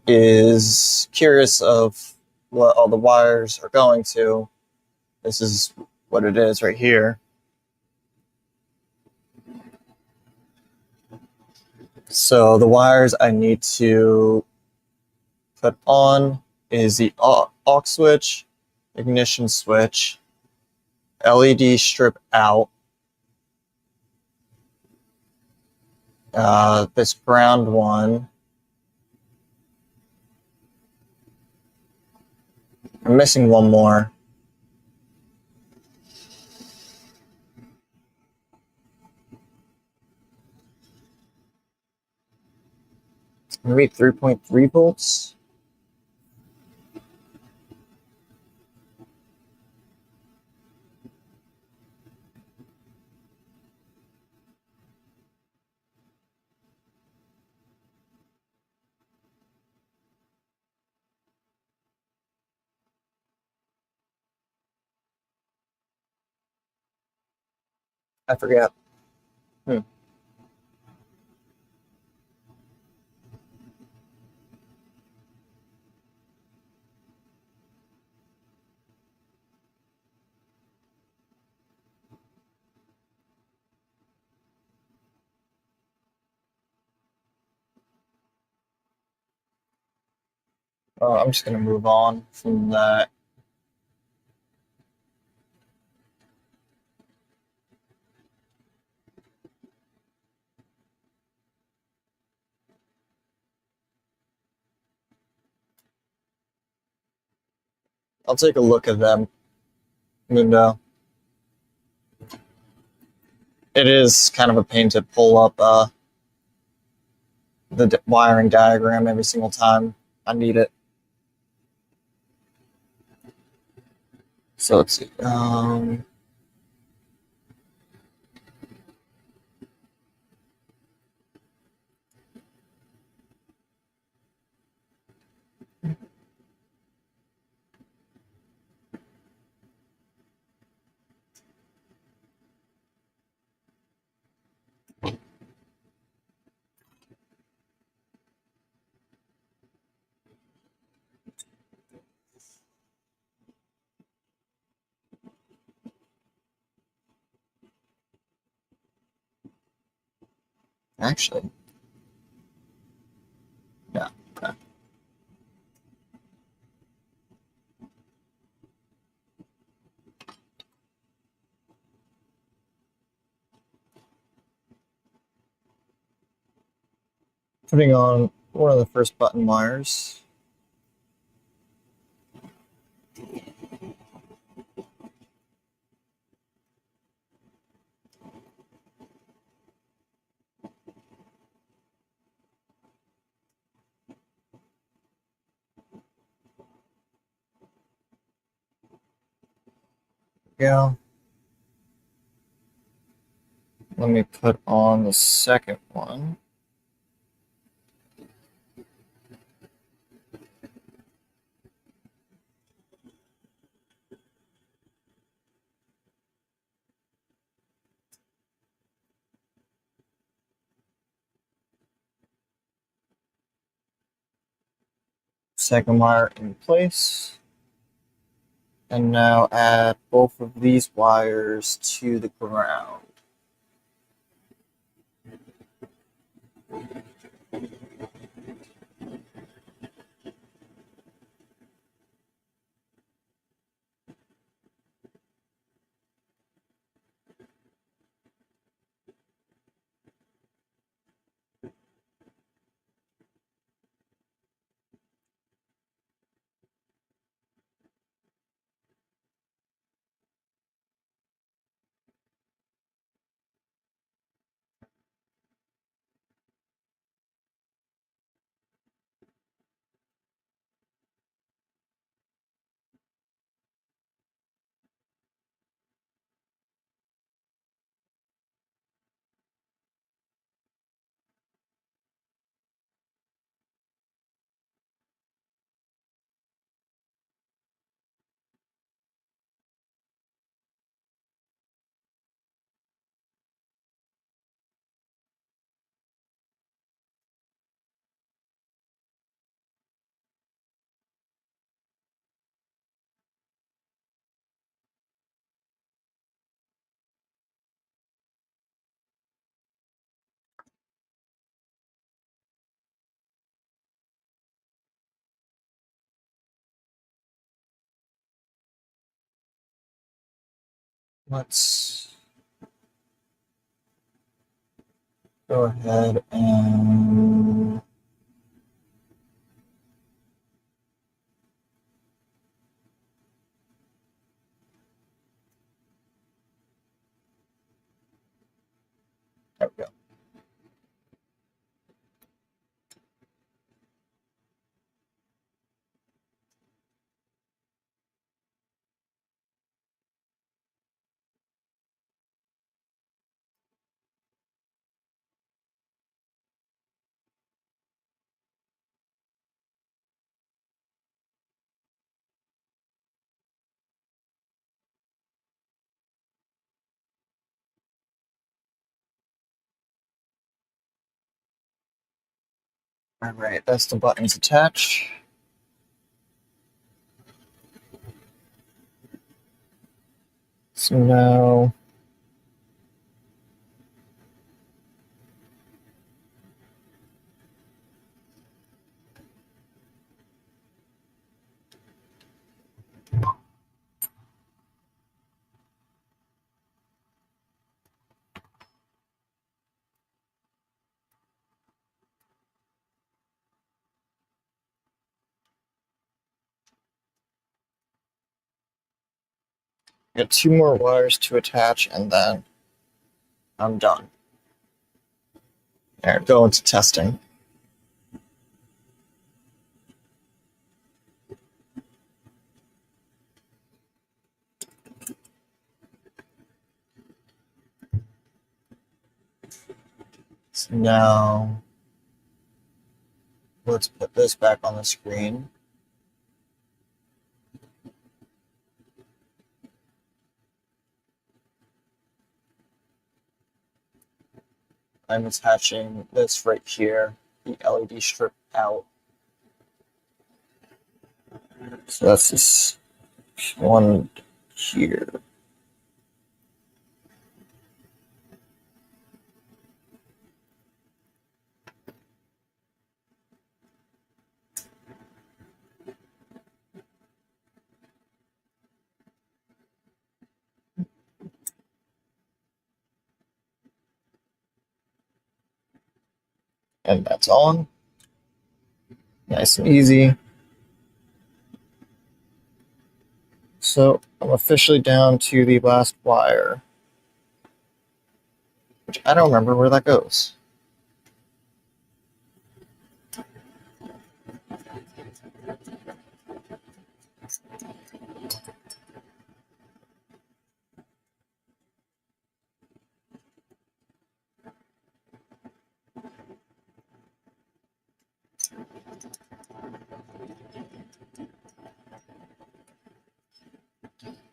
is curious of what all the wires are going to, this is what it is right here. So the wires I need to put on is the aux switch, ignition switch, LED strip out, this ground one. I'm missing one more. Maybe 3.3 volts. I forget. Hmm. I'm just going to move on from that. I'll take a look at them, Mundo. It is kind of a pain to pull up the wiring diagram every single time I need it. So let's see. Actually, yeah. Okay. Putting on one of the first button wires. Yeah. Let me put on the second one. second wire in place. And now add both of these wires to the ground. Let's go ahead and there we go. All right, that's the buttons attached. So now got 2 more wires to attach and then I'm done. All right, go into testing. So now let's put this back on the screen. I'm attaching this right here, the LED strip out. So that's this one here. And that's on. Nice and easy. So I'm officially down to the last wire, which I don't remember where that goes.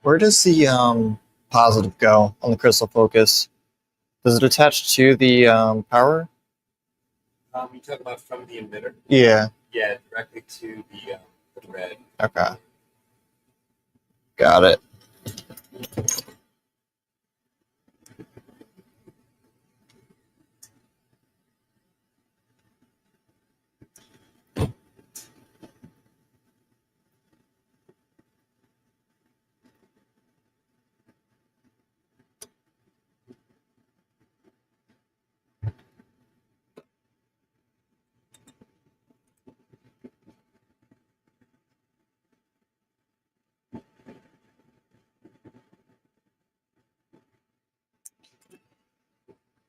Where does the positive go on the crystal focus? Does it attach to the power? You talk about from the emitter? Yeah. Yeah, directly to the red. Okay. Got it.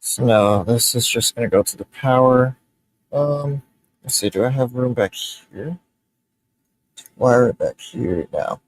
So no, this is just gonna go to the power. Let's see, do I have room back here? Wire it back here now.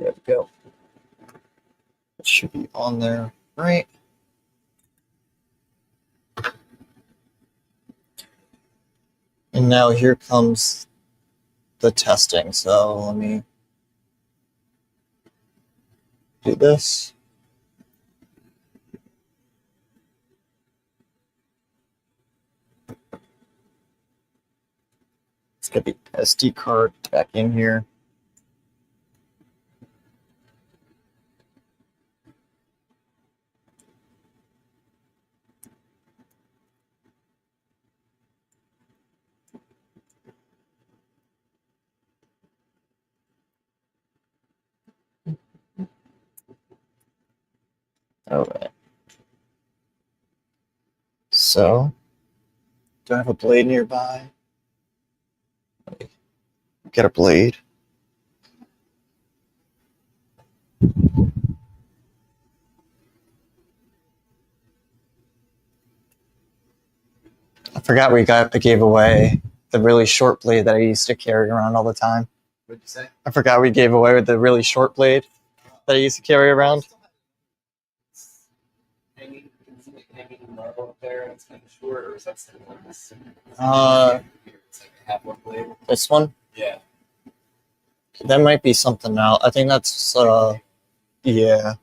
There we go. It should be on there, right? And now here comes the testing. So let me do this. Let's get the SD card back in here. All right. So, do I have a blade nearby? Let me get a blade. I forgot I gave away the really short blade that I used to carry around all the time. What'd you say? I forgot we gave away the really short blade that I used to carry around. Hanging marble up there, and it's kind of short, or is that still one? It's like a half one blade. This one? Yeah. That might be something else. I think that's yeah.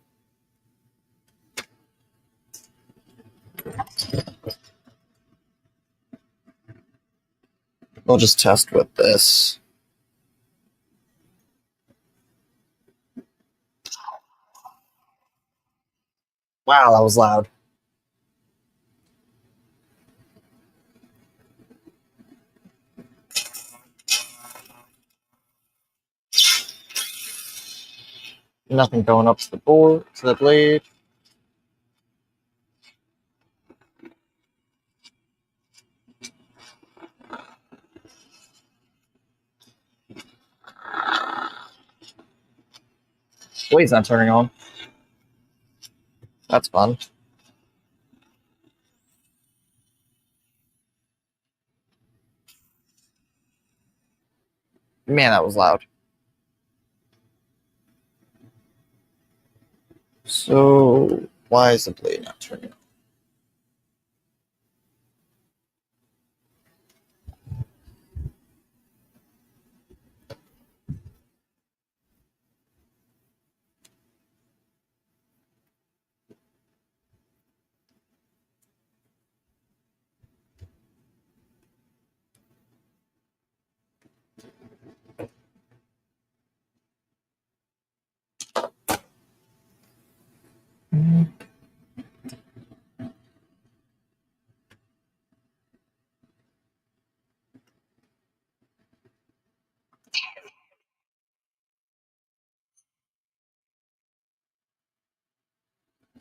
We'll just test with this. Wow, that was loud. Nothing going up to the board, to the blade. Blade's not turning on. That's fun. Man, that was loud. So, why is the blade not turning on?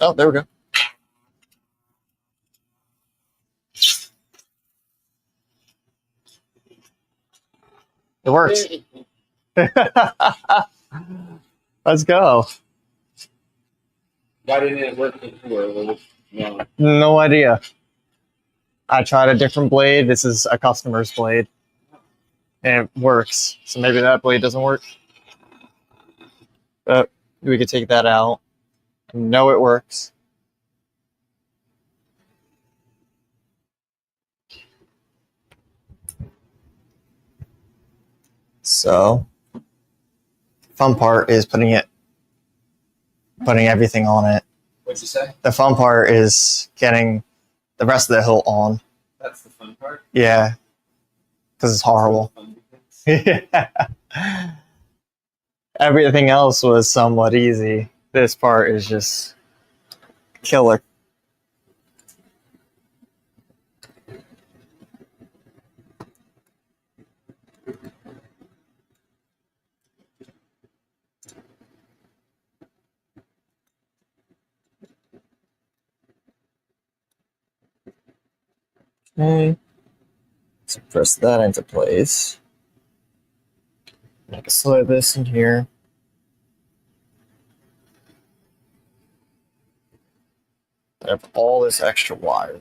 Oh, there we go. It works. Let's go. Why didn't it work before? No. No idea. I tried a different blade. This is a customer's blade. And it works. So maybe that blade doesn't work. But we could take that out. No, it works. So, fun part is putting everything on it. What'd you say? The fun part is getting the rest of the hilt on. That's the fun part? Yeah. Because it's horrible. Yeah. Everything else was somewhat easy. This part is just killer. Okay. So press that into place. I can slide this in here. I have all this extra wire.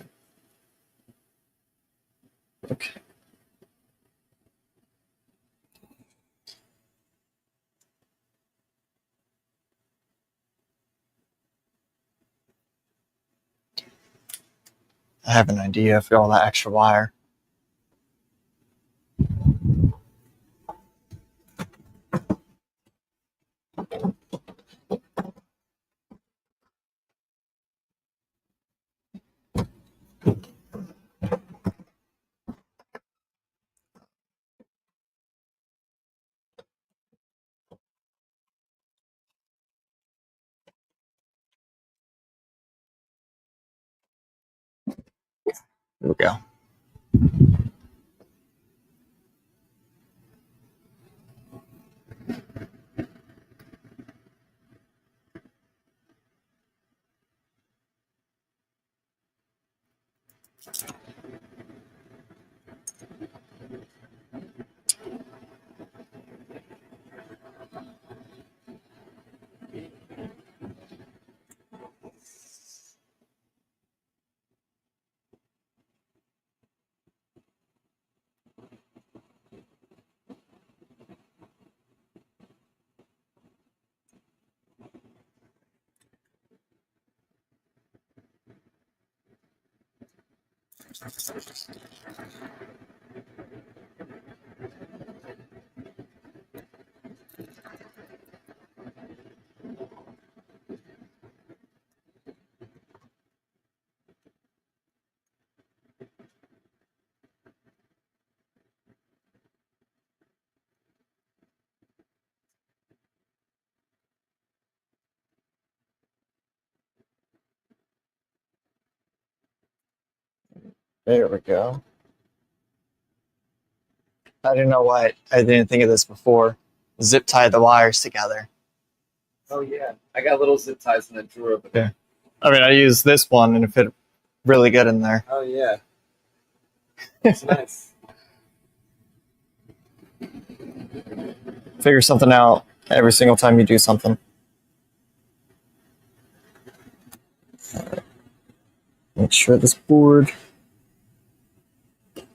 Okay. I have an idea for all that extra wire. Here we go. There we go. I don't know why I didn't think of this before. Zip tie the wires together. Oh, yeah. I got little zip ties in the drawer over there. I mean, I used this one and it fit really good in there. Oh, yeah. It's nice. Figure something out every single time you do something. Make sure this board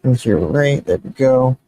is here right. There we go.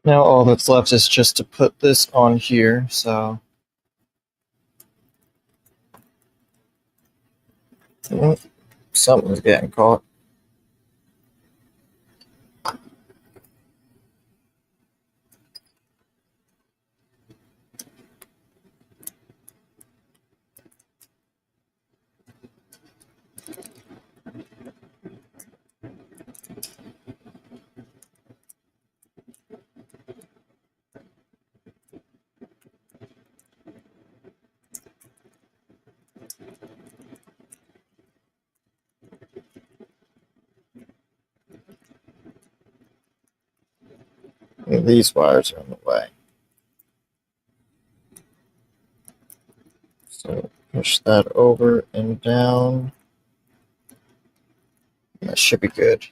Now all that's left is just to put this on here, so... Something's getting caught. These wires are in the way. So push that over and down. That should be good.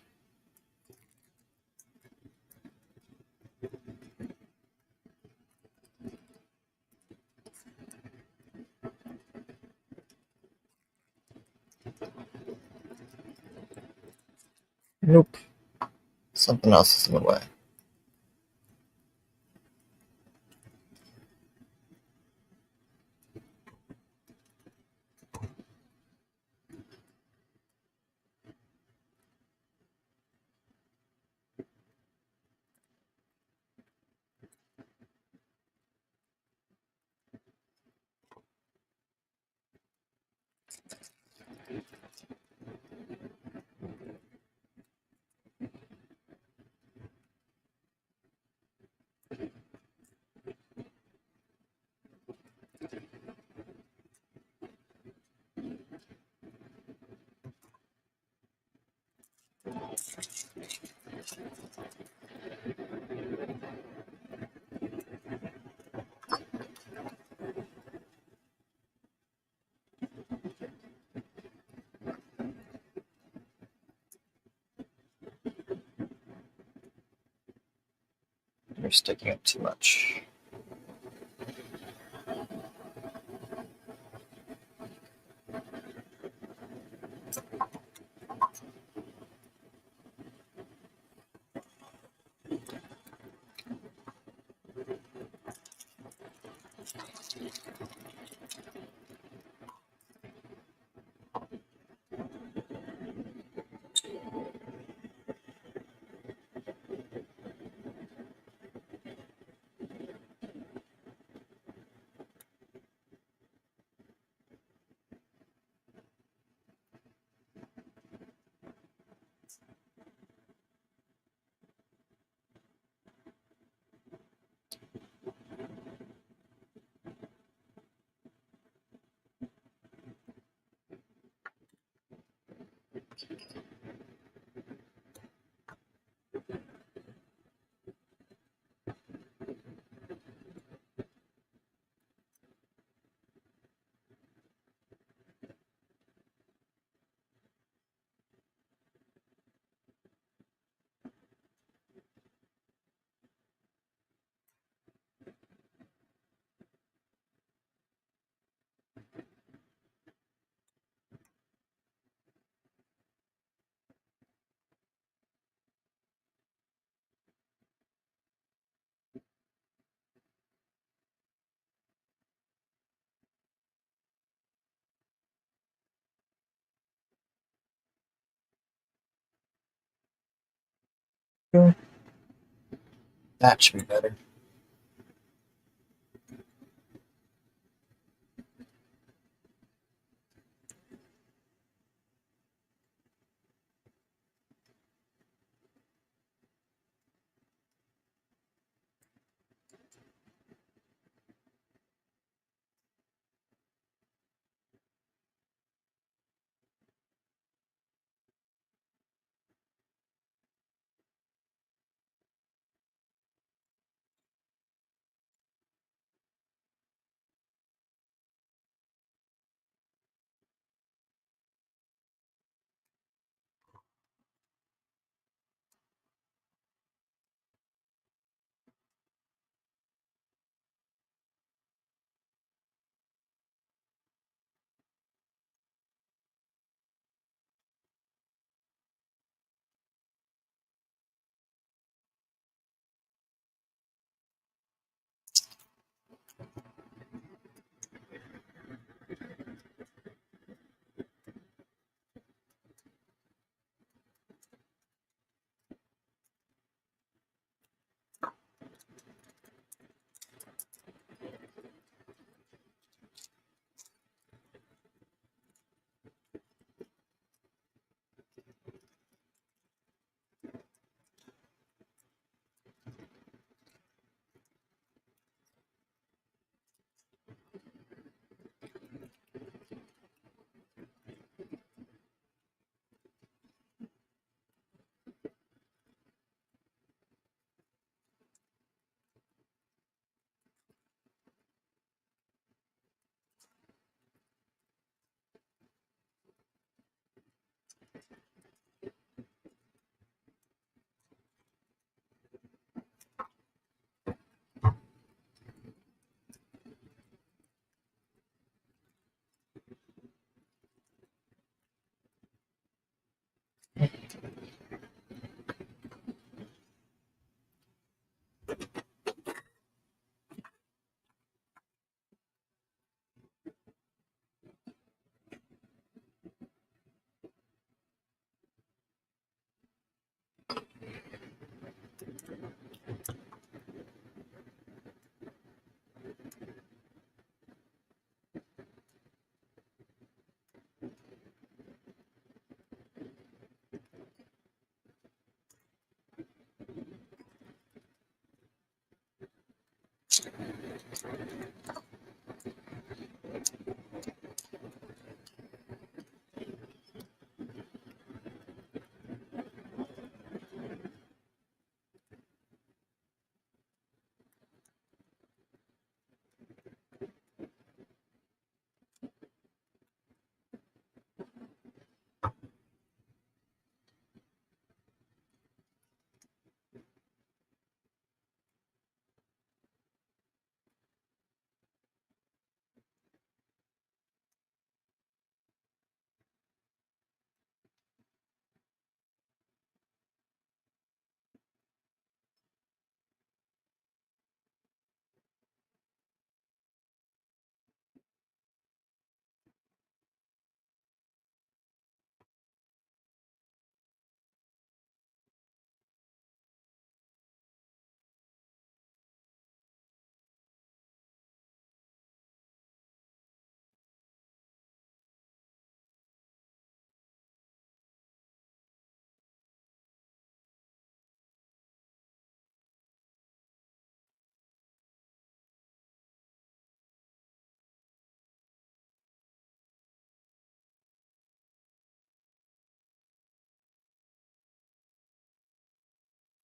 Nope. Something else is in the way. You're sticking up too much. That should be better.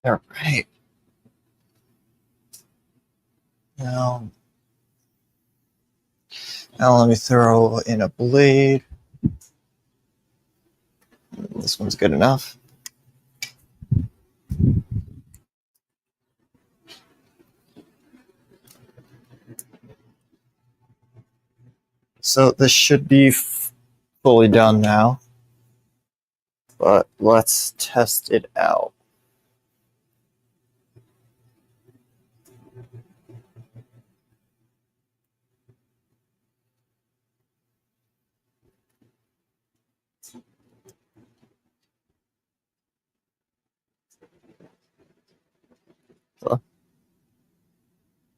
All right. Now, let me throw in a blade. This one's good enough. So this should be fully done now, but let's test it out.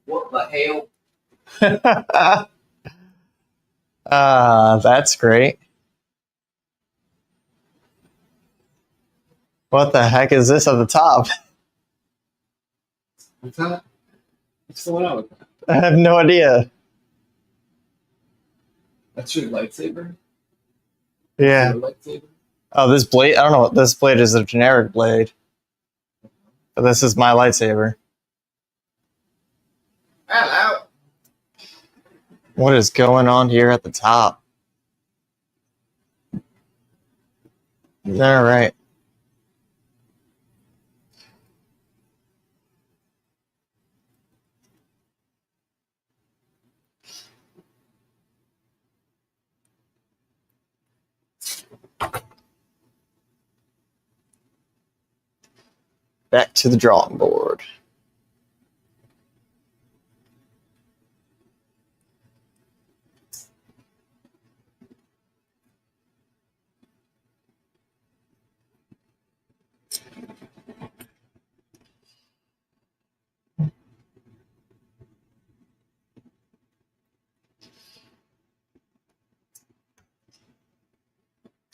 What the hell? That's great. What the heck is this at the top? What's that? What's going on with that? I have no idea. That's your lightsaber? Yeah. Your lightsaber? Oh, this blade, I don't know what this blade is, a generic blade. But this is my lightsaber. Hello. What is going on here at the top? All right. Back to the drawing board.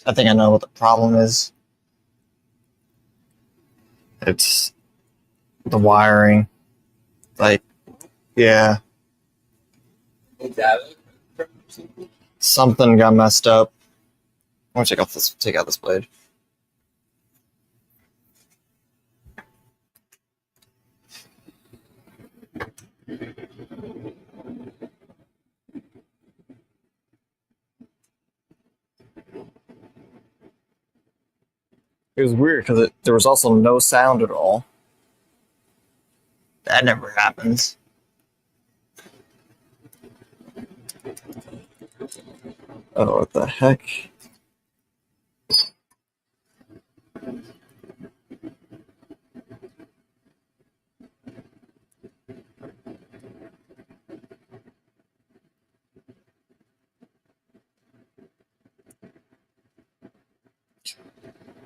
I think I know what the problem is. It's the wiring. Like, yeah, Is that it? something got messed up. I'm gonna take out this blade. It was weird because there was also no sound at all. That never happens. Oh, what the heck?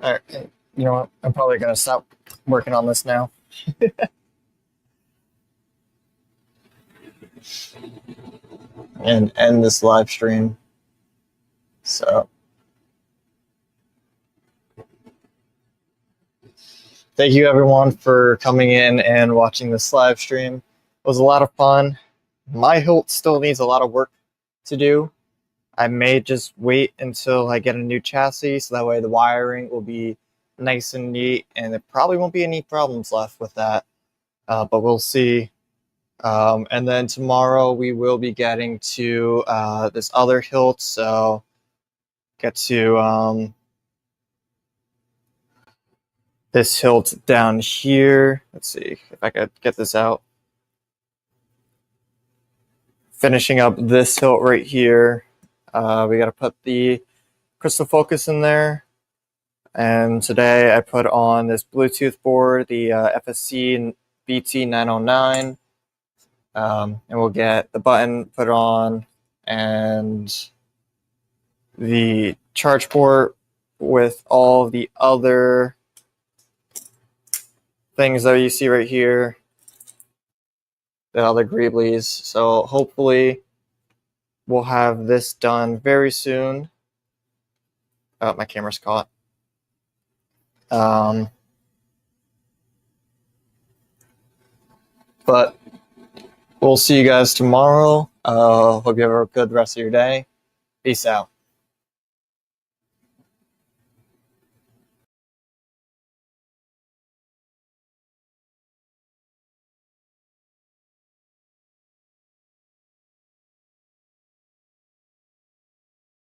All right, you know what? I'm probably gonna stop working on this now. And end this live stream. So, thank you everyone for coming in and watching this live stream. It was a lot of fun. My hilt still needs a lot of work to do. I may just wait until I get a new chassis, so that way the wiring will be nice and neat, and there probably won't be any problems left with that. But we'll see. And then tomorrow we will be getting to this other hilt, so get to this hilt down here. Let's see if I could get this out. Finishing up this hilt right here. We got to put the crystal focus in there. And today I put on this Bluetooth board, the FSC BT909. And we'll get the button put on and the charge port with all the other things that you see right here, the other greeblies. So hopefully we'll have this done very soon. Oh, my camera's caught. But we'll see you guys tomorrow. Hope you have a good rest of your day. Peace out.